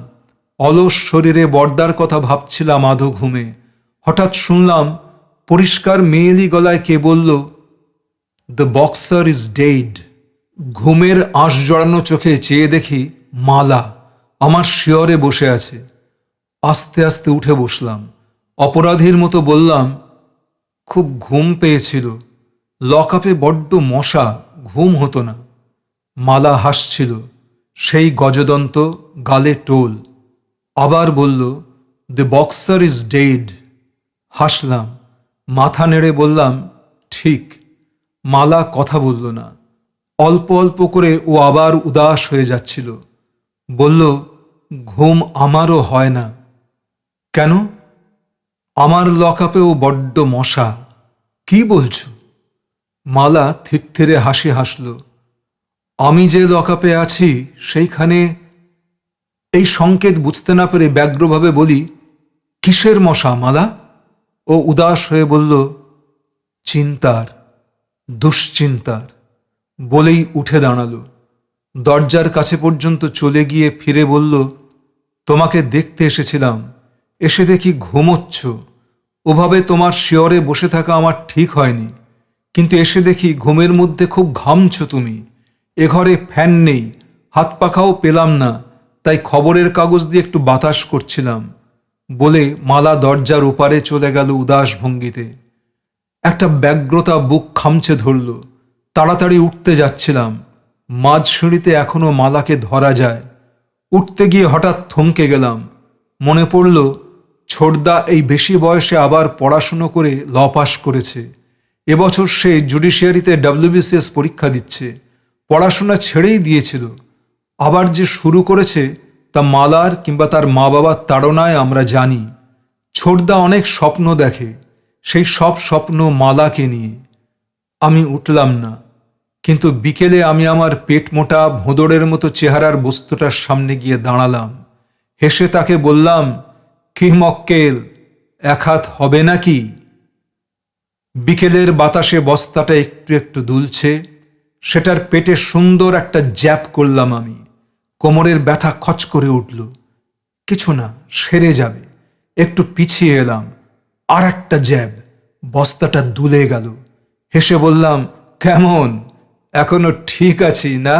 অলস শরীরে বর্দার কথা ভাবছিলাম আধো ঘুমে। হঠাৎ শুনলাম পরিষ্কার মেয়েলি গলায় কে বলল, দ্য বক্সার ইজ ডেড। ঘুমের আঁশ জড়ানো চোখে চেয়ে দেখি মালা আমার শিয়রে বসে আছে। আস্তে আস্তে উঠে বসলাম। অপরাধীর মতো বললাম, খুব ঘুম পেয়েছিল, লকআপে বড্ড মশা, ঘুম হতো না। মালা হাসছিল, সেই গজদন্ত, গালে টোল। আবার বলল, দ্য বক্সার ইজ ডেড। হাসলাম, মাথা নেড়ে বললাম, ঠিক। মালা কথা বলল না। অল্প অল্প করে ও আবার উদাস হয়ে যাচ্ছিল। বলল, ঘুম আমারও হয় না। কেন? আমার লকআপেও বড্ড মশা। কি বলছো? মালা থিরথিরে হাসি হাসল। আমি যে লকআপে আছি সেইখানে। এই সংকেত বুঝতে না পেরে ব্যগ্রভাবে বলি, কিসের মশা মালা? ও উদাস হয়ে বলল, চিন্তার, দুশ্চিন্তার। বলেই উঠে দাঁড়ালো। দরজার কাছে পর্যন্ত চলে গিয়ে ফিরে বলল, তোমাকে দেখতে এসেছিলাম, এসে দেখি ঘুমোচ্ছ। ওভাবে তোমার শিয়রে বসে থাকা আমার ঠিক হয়নি, কিন্তু এসে দেখি ঘুমের মধ্যে খুব ঘামছো তুমি। এ ঘরে ফ্যান নেই, হাত পাখাও পেলাম না, তাই খবরের কাগজ দিয়ে একটু বাতাস করছিলাম। বলে মালা দরজার ওপারে চলে গেল উদাস ভঙ্গিতে। একটা ব্যগ্রতা বুক খামচে ধরল। তাড়াতাড়ি উঠতে যাচ্ছিলাম। মাঝ সিঁড়িতে এখনো মালাকে ধরা যায়। উঠতে গিয়ে হঠাৎ থমকে গেলাম। মনে পড়ল, ছোটদা এই বেশি বয়সে আবার পড়াশুনো করে ল পাস করেছে। এবছর সে জুডিশিয়ারিতে WBCS পরীক্ষা দিচ্ছে। পড়াশোনা ছেড়েই দিয়েছিল, আবার যে শুরু করেছে তা মালার কিংবা তার মা বাবার তাড়নায় আমরা জানি। ছোটদা অনেক স্বপ্ন দেখে, সেই সব স্বপ্ন মালাকে নিয়ে। আমি উঠলাম না, কিন্তু বিকেলে আমি আমার পেট মোটা ভোঁদড়ের মতো চেহারার বস্তুটার সামনে গিয়ে দাঁড়ালাম। হেসে তাকে বললাম, কি মক্কেল, এক হাত হবে নাকি? বিকেলের বাতাসে বস্তাটা একটু একটু দুলছে। সেটার পেটে সুন্দর একটা জ্যাপ করলাম আমি। কোমরের ব্যথা খচ করে উঠল। কিছু না, সেরে যাবে। একটু পিছিয়ে এলাম, আর একটা জ্যাব। বস্তাটা দুলে গেল। হেসে বললাম, কেমন, এখনো ঠিক আছি না?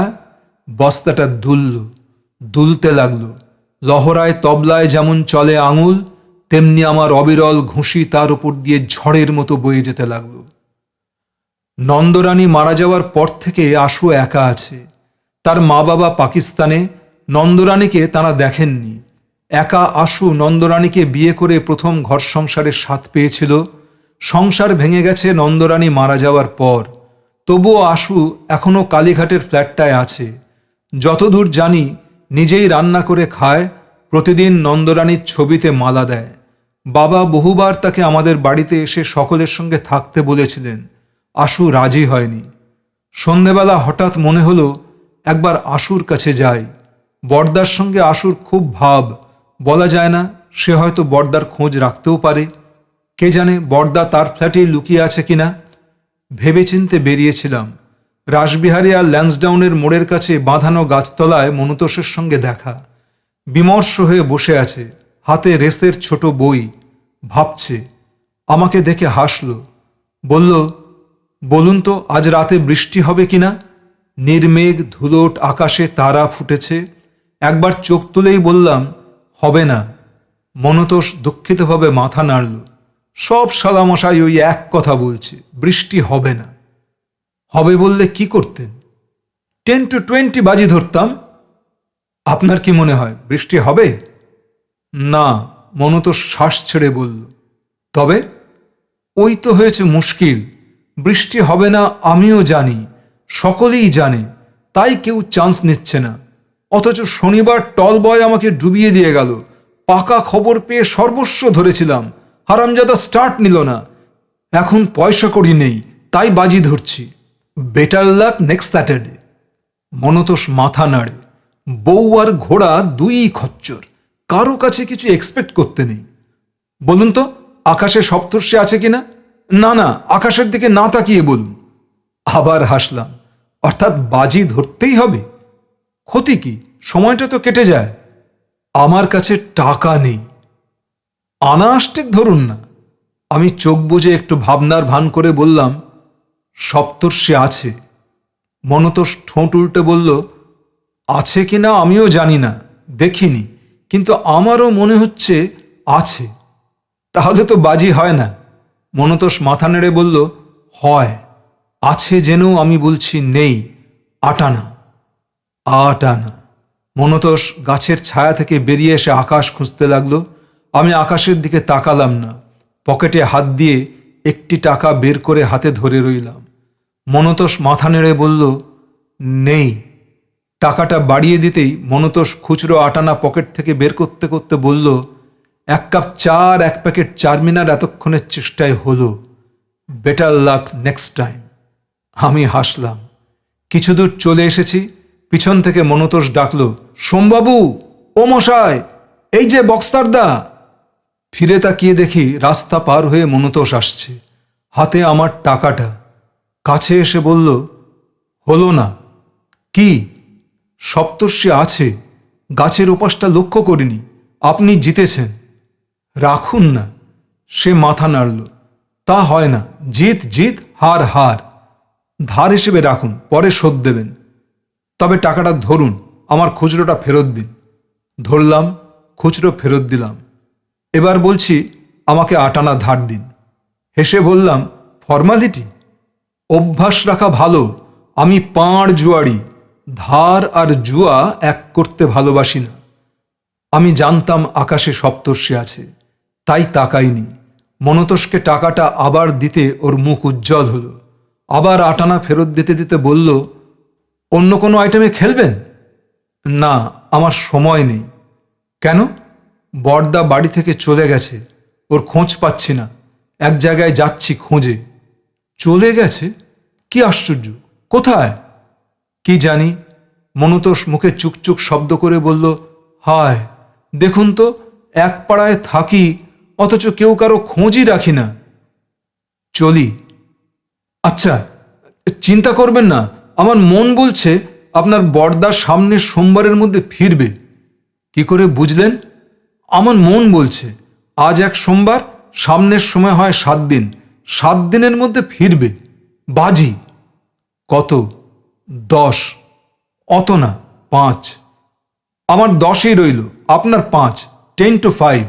বস্তাটা দুলল, দুলতে লাগলো। লহরায় তবলায় যেমন চলে আঙুল, তেমনি আমার অবিরল ঘুষি তার উপর দিয়ে ঝড়ের মতো বয়ে যেতে লাগলো। নন্দরানী মারা যাওয়ার পর থেকে আশু একা আছে। তার মা বাবা পাকিস্তানে, নন্দরানীকে তারা দেখেননি। একা আশু নন্দরানীকে বিয়ে করে প্রথম ঘর সংসারের স্বাদ পেয়েছিল। সংসার ভেঙে গেছে নন্দরানী মারা যাওয়ার পর। তবুও আশু এখনও কালীঘাটের ফ্ল্যাটটায় আছে। যতদূর জানি নিজেই রান্না করে খায়, প্রতিদিন নন্দরানীর ছবিতে মালা দেয়। বাবা বহুবার তাকে আমাদের বাড়িতে এসে সকলের সঙ্গে থাকতে বলেছিলেন, আশু রাজি হয়নি। সন্ধেবেলা হঠাৎ মনে হলো একবার আশুর কাছে যাই। বর্দার সঙ্গে আশুর খুব ভাব, বলা যায় না, সে হয়তো বর্দার খোঁজ রাখতেও পারে। কে জানে বর্দা তার ফ্ল্যাটেই লুকিয়ে আছে কিনা। ভেবেচিন্তে বেরিয়েছিলাম। রাসবিহারী আর ল্যান্সডাউনের মোড়ের কাছে বাঁধানো গাছতলায় মনুতোষের সঙ্গে দেখা। বিমর্ষ হয়ে বসে আছে, হাতে রেসের ছোট বই, ভাবছে। আমাকে দেখে হাসল, বলল, বলুন তো আজ রাতে বৃষ্টি হবে কিনা? নির্মেঘ ধুলোট আকাশে তারা ফুটেছে। একবার চোখ তুলেই বললাম, হবে না। মনতোষ দুঃখিতভাবে মাথা নাড়ল। সব শালামশাই ওই এক কথা বলছে, বৃষ্টি হবে না। হবে বললে কি করতেন? 10 to 20 বাজি ধরতাম। আপনার কি মনে হয় বৃষ্টি হবে? না, মনতোষ শ্বাস ছেড়ে বলল। তবে ওই তো হয়েছে মুশকিল। বৃষ্টি হবে না আমিও জানি, সকলেই জানে, তাই কেউ চান্স নিচ্ছে না। অথচ শনিবার টল বয় আমাকে ডুবিয়ে দিয়ে গেল। পাকা খবর পেয়ে সর্বস্ব ধরেছিলাম, হারামজাদা স্টার্ট নিল না। এখন পয়সা কড়ি নেই, তাই বাজি ধরছি। Better luck next Saturday. Manatosh মাথা নাড়ে। বউ আর ঘোড়া দুই খচ্চর, কারো কাছে কিছু এক্সপেক্ট করতে নেই। বলুন তো আকাশে সপ্তর্ষি আছে কিনা? না না, আকাশের দিকে না তাকিয়ে বলুন। আবার হাসলাম। অর্থাৎ বাজি ধরতেই হবে? ক্ষতি কি, সময়টা তো কেটে যায়। আমার কাছে টাকা নেই। আনাআষ্টেক ধরুন না। আমি চোখ বুজে একটু ভাবনার ভান করে বললাম, সপ্তর্ষি আছে। মনতোষ ঠোঁট উল্টে বলল, আছে কিনা আমিও জানি না, দেখিনি, কিন্তু আমারও মনে হচ্ছে আছে। তাহলে তো বাজি হয় না। মনতোষ মাথা নেড়ে বলল, হয়। আছে জেনেও আমি বলছি নেই। 8 আনা। 8 আনা। মনতোষ গাছের ছায়া থেকে বেরিয়ে এসে আকাশ খুঁজতে লাগলো। আমি আকাশের দিকে তাকালাম না। পকেটে হাত দিয়ে একটি টাকা বের করে হাতে ধরে রইলাম। মনতোষ মাথা নেড়ে বলল, নেই। টাকাটা বাড়িয়ে দিতেই মনতোষ খুচরো 8 আনা পকেট থেকে বের করতে করতে বলল, 1 কাপ চা আর 1 প্যাকেট চারমিনার এতক্ষণের চেষ্টায় হলো। Better luck next time. আমি হাসলাম। কিছু দূর চলে এসেছি। পিছন থেকে মনতোষ ডাকল, সোমবাবু, ও মশাই, এই যে বক্সদারদা। ফিরে তাকিয়ে দেখি রাস্তা পার হয়ে মনতোষ আসছে, হাতে আমার টাকাটা। কাছে এসে বলল, হলো না। কি? সপ্তর্ষি আছে। গাছের ওপাশটা লক্ষ্য করিনি। আপনি জিতেছেন। রাখুন না। সে মাথা নাড়ল। তা হয় না। জিত জিত, হার হার। ধার হিসেবে রাখুন, পরে শোধ দেবেন। তবে টাকাটা ধরুন, আমার খুচরোটা ফেরত দিন। ধরলাম, খুচরো ফেরত দিলাম। এবার বলছি, আমাকে 8 আনা ধার দিন। হেসে বললাম, ফর্মালিটি? অভ্যাস রাখা ভালো। আমি পাঁড় জুয়াড়ি। ধার আর জুয়া এক করতে ভালোবাসি না। আমি জানতাম আকাশে সপ্তর্ষি আছে, তাই তাকাইনি। মনতোষকে টাকাটা আবার দিতে ওর মুখ উজ্জ্বল হলো। আবার 8 আনা ফেরত দিতে দিতে বলল, অন্য কোনো আইটেমে খেলবেন? না, আমার সময় নেই। কেন? বড়দা বাড়ি থেকে চলে গেছে। ওর খোঁজ পাচ্ছি না। এক জায়গায় যাচ্ছি খোঁজে। চলে গেছে? কি আশ্চর্য! কোথায়? কি জানি। মনতোষ মুখে চুকচুক শব্দ করে বলল, হায়, দেখুন তো, এক পাড়ায় থাকি, অথচ কেউ কারো খোঁজই রাখি না। চলি। আচ্ছা, চিন্তা করবেন না। আমার মন বলছে আপনার বড়দা সামনের সোমবারের মধ্যে ফিরবে। কি করে বুঝলেন? আমার মন বলছে আজ এক সোমবার, সামনের সময় হয় 7 দিন। 7 দিনের মধ্যে ফিরবে। বাজি। কত? 10। অত না, 5। আমার 10ই রইল, আপনার 5। 10 to 5।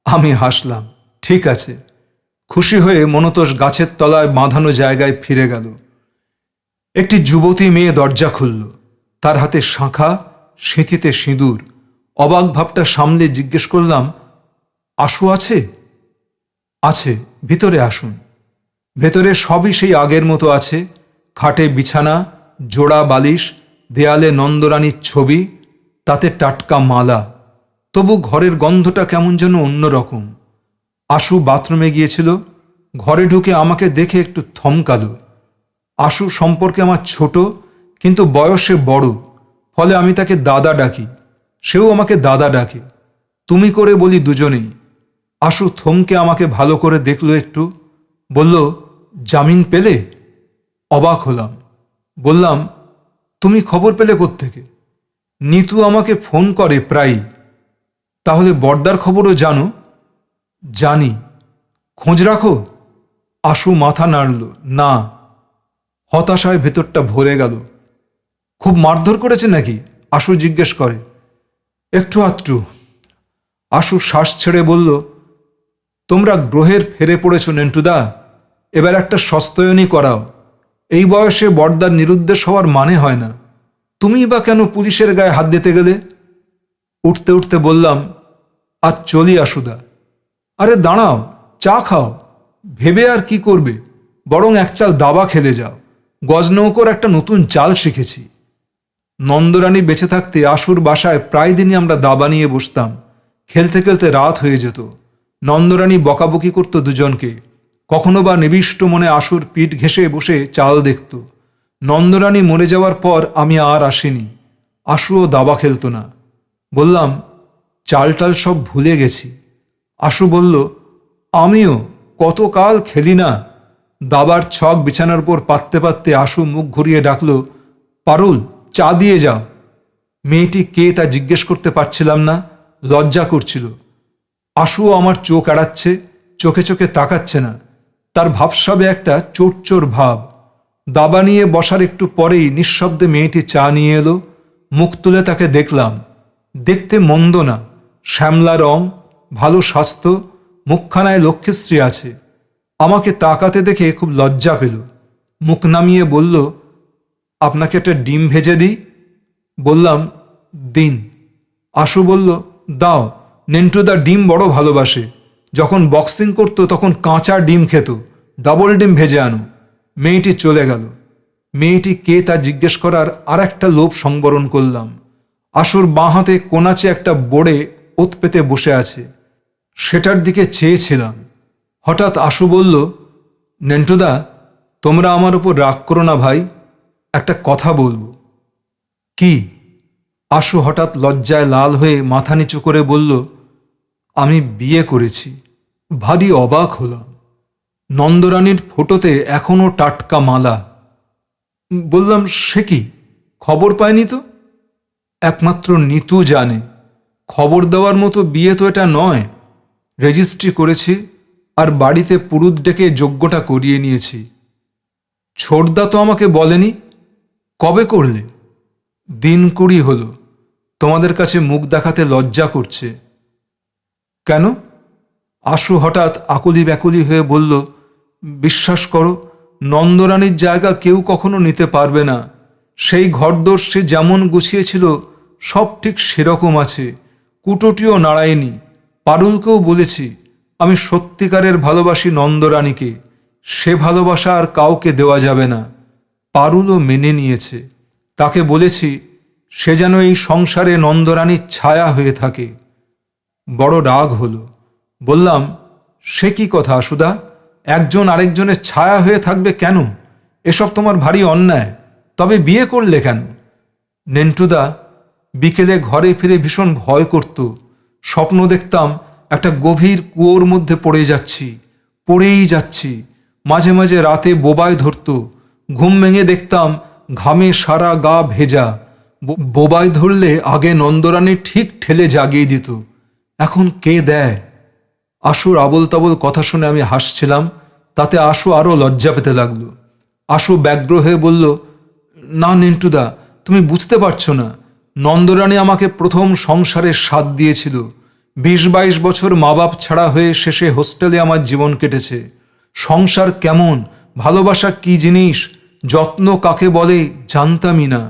আমি হাসলাম। ঠিক আছে। খুশি হয়ে মনতোষ গাছের তলায় বাঁধানো জায়গায় ফিরে গেল। একটি যুবতী মেয়ে দরজা খুলল। তার হাতে শাঁখা, সিঁথিতে সিঁদুর। অবাক ভাবটা সামলে জিজ্ঞেস করলাম, আশু আছে? আছে, ভিতরে আসুন। ভেতরে সবই সেই আগের মতো আছে। খাটে বিছানা, জোড়া বালিশ, দেয়ালে নন্দরানীর ছবি, তাতে টাটকা মালা। তবু ঘরের গন্ধটা কেমন যেন অন্যরকম। আশু বাথরুমে গিয়েছিল। ঘরে ঢুকে আমাকে দেখে একটু থমকালো। আশু সম্পর্কে আমার ছোট, কিন্তু বয়সে বড়, ফলে আমি তাকে দাদা ডাকি, সেও আমাকে দাদা ডাকে। তুমি করে বলি দুজনেই। আশু থমকে আমাকে ভালো করে দেখল একটু, বলল, জামিন পেলে? অবাক হলাম। বললাম, তুমি খবর পেলে কোত্থেকে? নিতু আমাকে ফোন করে প্রায়ই। তাহলে বড়দার খবরও জানো? জানি। খোঁজ রাখো? আশু মাথা নাড়ল, না। হতাশায় ভেতরটা ভরে গেল। খুব মারধর করেছে নাকি? আশু জিজ্ঞেস করে। একটু আধটু। আশু শ্বাস ছেড়ে বলল, তোমরা গ্রহের ফেরে পড়েছ নেন্টুদা। এবার একটা সস্তয়নী করাও। এই বয়সে বড়দার নিরুদ্দেশ হওয়ার মানে হয় না। তুমি বা কেন পুলিশের গায়ে হাত দিতে গেলে? উঠতে উঠতে বললাম, আজ চলি আশুদা। আরে দাঁড়াও, চা খাও। ভেবে আর কি করবে, বরং এক চাল দাবা খেলে যাও। গজনৌকোর একটা নতুন চাল শিখেছি। নন্দরানী বেঁচে থাকতে আশুর বাসায় প্রায় দিনই আমরা দাবা নিয়ে বসতাম। খেলতে খেলতে রাত হয়ে যেত। নন্দরানী বকাবকি করত দুজনকে। কখনো বা নিবিষ্ট মনে আশুর পিঠ ঘেঁষে বসে চাল দেখত। নন্দরানী মরে যাওয়ার পর আমি আর আসিনি। আশুও দাবা খেলত না। বললাম, চালটাল সব ভুলে গেছি। আশু বলল, আমিও কতকাল খেলি না। দাবার ছক বিছানার উপর পাততে পাততে আশু মুখ ঘুরিয়ে ডাকল, পারুল, চা দিয়ে যাও। মেয়েটি কে তা জিজ্ঞেস করতে পারছিলাম না। লজ্জা করছিল। আশুও আমার চোখ এড়াচ্ছে, চোখে চোখে তাকাচ্ছে না। তার ভাবসাবে একটা চোর চোর ভাব। দাবা নিয়ে বসার একটু পরেই নিঃশব্দে মেয়েটি চা নিয়ে এলো। মুখ তুলে তাকে দেখলাম। দেখতে মন্দ না, শ্যামলা রং, ভালো স্বাস্থ্য, মুখখানায় লক্ষ্মীশ্রী আছে। আমাকে তাকাতে দেখে খুব লজ্জা পেল। মুখ নামিয়ে বলল, আপনাকে একটা ডিম ভেজে দিই? বললাম, দিন। আশু বলল, দাও। নেন্টুদা ডিম বড় ভালোবাসে। যখন বক্সিং করতো তখন কাঁচা ডিম খেত। ডাবল ডিম ভেজে আনো। মেয়েটি চলে গেল। মেয়েটি কে তা জিজ্ঞেস করার আর একটা লোভ সংবরণ করলাম। আশুর বাঁ হাতে কোনাচে একটা বোড়ে ওত পেতে বসে আছে। সেটার দিকে চেয়েছিলাম। হঠাৎ আশু বলল, নেন্টুদা, তোমরা আমার উপর রাগ করো না ভাই, একটা কথা বলবো। কি? আশু হঠাৎ লজ্জায় লাল হয়ে মাথা নিচু করে বলল, আমি বিয়ে করেছি। ভারী অবাক হলাম। নন্দরানীর ফোটোতে এখনো টাটকা মালা। বললাম, সে কি, খবর পায়নি তো? একমাত্র নিতু জানে। খবর দেওয়ার মতো বিয়ে তো এটা নয়। রেজিস্ট্রি করেছি আর বাড়িতে পুরুত ডেকে যজ্ঞটা করিয়ে নিয়েছি। ছোটদা তো আমাকে বলেনি। কবে করলে? দিন 20 হলো। তোমাদের কাছে মুখ দেখাতে লজ্জা করছে। কেন? আশু হঠাৎ আকুলি ব্যাকুলি হয়ে বলল, বিশ্বাস করো, নন্দরানীর জায়গা কেউ কখনো নিতে পারবে না। সেই ঘরদোর সে যেমন গুছিয়েছিল সব ঠিক সেরকম আছে। কুটোটিও নাড়ায়নি। পারুলকেও বলেছি, আমি সত্যিকারের ভালোবাসি নন্দরানীকে। সে ভালোবাসা আর কাউকে দেওয়া যাবে না। পারুলও মেনে নিয়েছে। তাকে বলেছি সে যেন এই সংসারে নন্দরানীর ছায়া হয়ে থাকে। বড় রাগ হলো। বললাম, সে কি কথা আশুদা? একজন আরেকজনের ছায়া হয়ে থাকবে কেন? এসব তোমার ভারী অন্যায়। তবে বিয়ে করলে কেন? নেন্টুদা, বিকেলে ঘরে ফিরে ভীষণ ভয় করত। স্বপ্ন দেখতাম একটা গভীর কুয়োর মধ্যে পড়েই যাচ্ছি। মাঝে মাঝে রাতে বোবায় ধরত। ঘুম ভেঙে দেখতাম ঘামে সারা গা ভেজা। বোবায় ধরলে আগে নন্দরানী ঠিক ঠেলে জাগিয়ে দিত। এখন কে দেয়? আশুর আবল তাবল কথা শুনে আমি হাসছিলাম। তাতে আশু আরও লজ্জা পেতে লাগলো। আশু ব্যগ্র হয়ে বলল, না নেন্টুদা, তুমি বুঝতে পারছো না। নন্দরানী আমাকে প্রথম সংসারের স্বাদ দিয়েছিল। 20-22 বছর মা বাপ ছাড়া হয়ে শেষে হোস্টেলে আমার জীবন কেটেছে। সংসার কেমন, ভালোবাসা কি জিনিস, যত্ন কাকে বলে জানতামই না।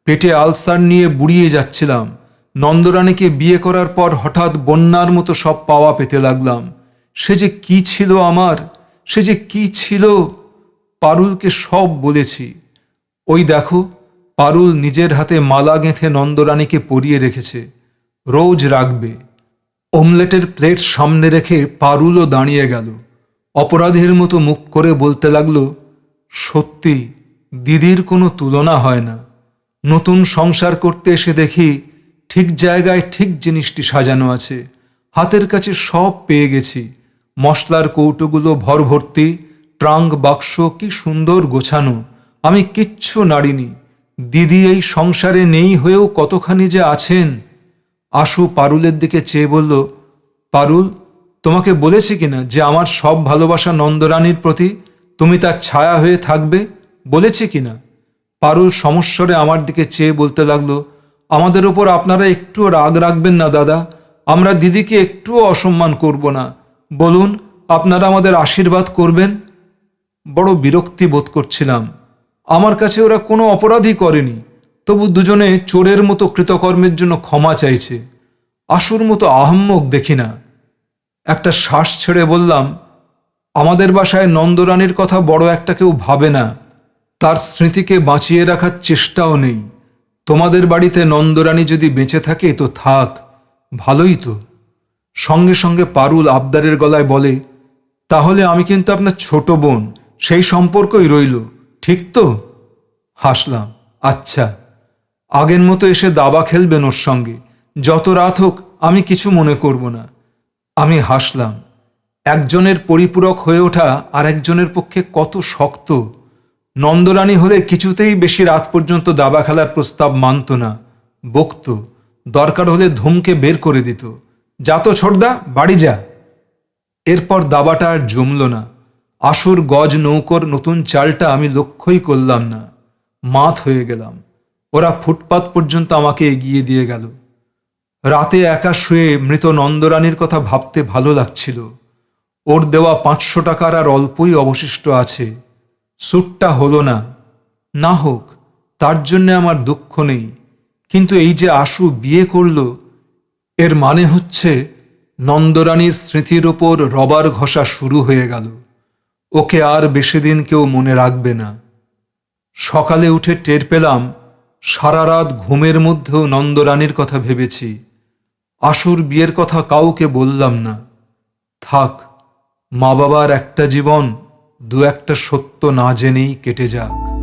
পেটে আলসার নিয়ে বুড়িয়ে যাচ্ছিলাম। নন্দরানীকে বিয়ে করার পর হঠাৎ বন্যার মতো সব পাওয়া পেতে লাগলাম। সে যে কি ছিল আমার, সে যে কি ছিল। পারুলকে সব বলেছি। ওই দেখো, পারুল নিজের হাতে মালা গেঁথে নন্দরানীকে পরিয়ে রেখেছে। রোজ রাখবে। অমলেটের প্লেট সামনে রেখে পারুলও দাঁড়িয়ে গেল। অপরাধীর মতো মুখ করে বলতে লাগলো, সত্যি দিদির কোনো তুলনা হয় না। নতুন সংসার করতে এসে দেখি ঠিক জায়গায় ঠিক জিনিসটি সাজানো আছে। হাতের কাছে সব পেয়ে গেছি। মশলার কৌটোগুলো ভরভর্তি, ট্রাঙ্ক বাক্স কি সুন্দর গোছানো। আমি কিচ্ছু নাড়িনি। দিদি এই সংসারে নেই হয়েও কতখানি যে আছেন। আশু পারুলের দিকে চেয়ে বলল, পারুল, তোমাকে বলেছি কিনা যে আমার সব ভালোবাসা নন্দরানীর প্রতি, তুমি তার ছায়া হয়ে থাকবে? বলেছি কিনা? পারুল সমস্বরে আমার দিকে চেয়ে বলতে লাগলো, আমাদের ওপর আপনারা একটুও রাগ রাখবেন না দাদা। আমরা দিদিকে একটুও অসম্মান করব না। বলুন, আপনারা আমাদের আশীর্বাদ করবেন। বড় বিরক্তি বোধ করছিলাম। আমার কাছে ওরা কোনো অপরাধই করেনি, তবু দুজনে চোরের মতো কৃতকর্মের জন্য ক্ষমা চাইছে। আশুর মতো আহাম্মক দেখি না। একটা শ্বাস ছেড়ে বললাম, আমাদের বাসায় নন্দরানীর কথা বড় একটা কেউ ভাবে না। তার স্মৃতিকে বাঁচিয়ে রাখার চেষ্টাও নেই। তোমাদের বাড়িতে নন্দরানী যদি বেঁচে থাকে তো থাক, ভালোই তো। সঙ্গে সঙ্গে পারুল আবদারের গলায় বলে, তাহলে আমি কিন্তু আপনার ছোট বোন, সেই সম্পর্কই রইল, ঠিক তো? হাসলাম, আচ্ছা। আগের মতো এসে দাবা খেলবেন ওর সঙ্গে, যত রাত হোক আমি কিছু মনে করব না। আমি হাসলাম। একজনের পরিপূরক হয়ে ওঠা আর একজনের পক্ষে কত শক্ত। নন্দরানী হলে কিছুতেই বেশি রাত পর্যন্ত দাবা খেলার প্রস্তাব মানত না, বকত। দরকার হলে ধমকে বের করে দিত, যা তো ছোটদা, বাড়ি যা। এরপর দাবাটা আর জমল না। আশুর গজ নৌকোর নতুন চালটা আমি লক্ষ্যই করলাম না। মাত হয়ে গেলাম। ওরা ফুটপাত পর্যন্ত আমাকে এগিয়ে দিয়ে গেল। রাতে একা শুয়ে মৃত নন্দরানীর কথা ভাবতে ভালো লাগছিল। ওর দেওয়া 500 টাকার আর অল্পই অবশিষ্ট আছে। স্যুটটা হলো না, না হোক, তার জন্যে আমার দুঃখ নেই। কিন্তু এই যে আশু বিয়ে করল, এর মানে হচ্ছে নন্দরানীর স্মৃতির ওপর রবার ঘষা শুরু হয়ে গেল। ওকে আর বেশি দিন কেউ মনে রাখবে না। সকালে উঠে টের পেলাম সারা রাত ঘুমের মধ্যেও নন্দরানীর কথা ভেবেছি। আশুর বিয়ের কথা কাউকে বললাম না। থাক, মা বাবার একটা জীবন দু একটা সত্য না জেনেই কেটে যাক।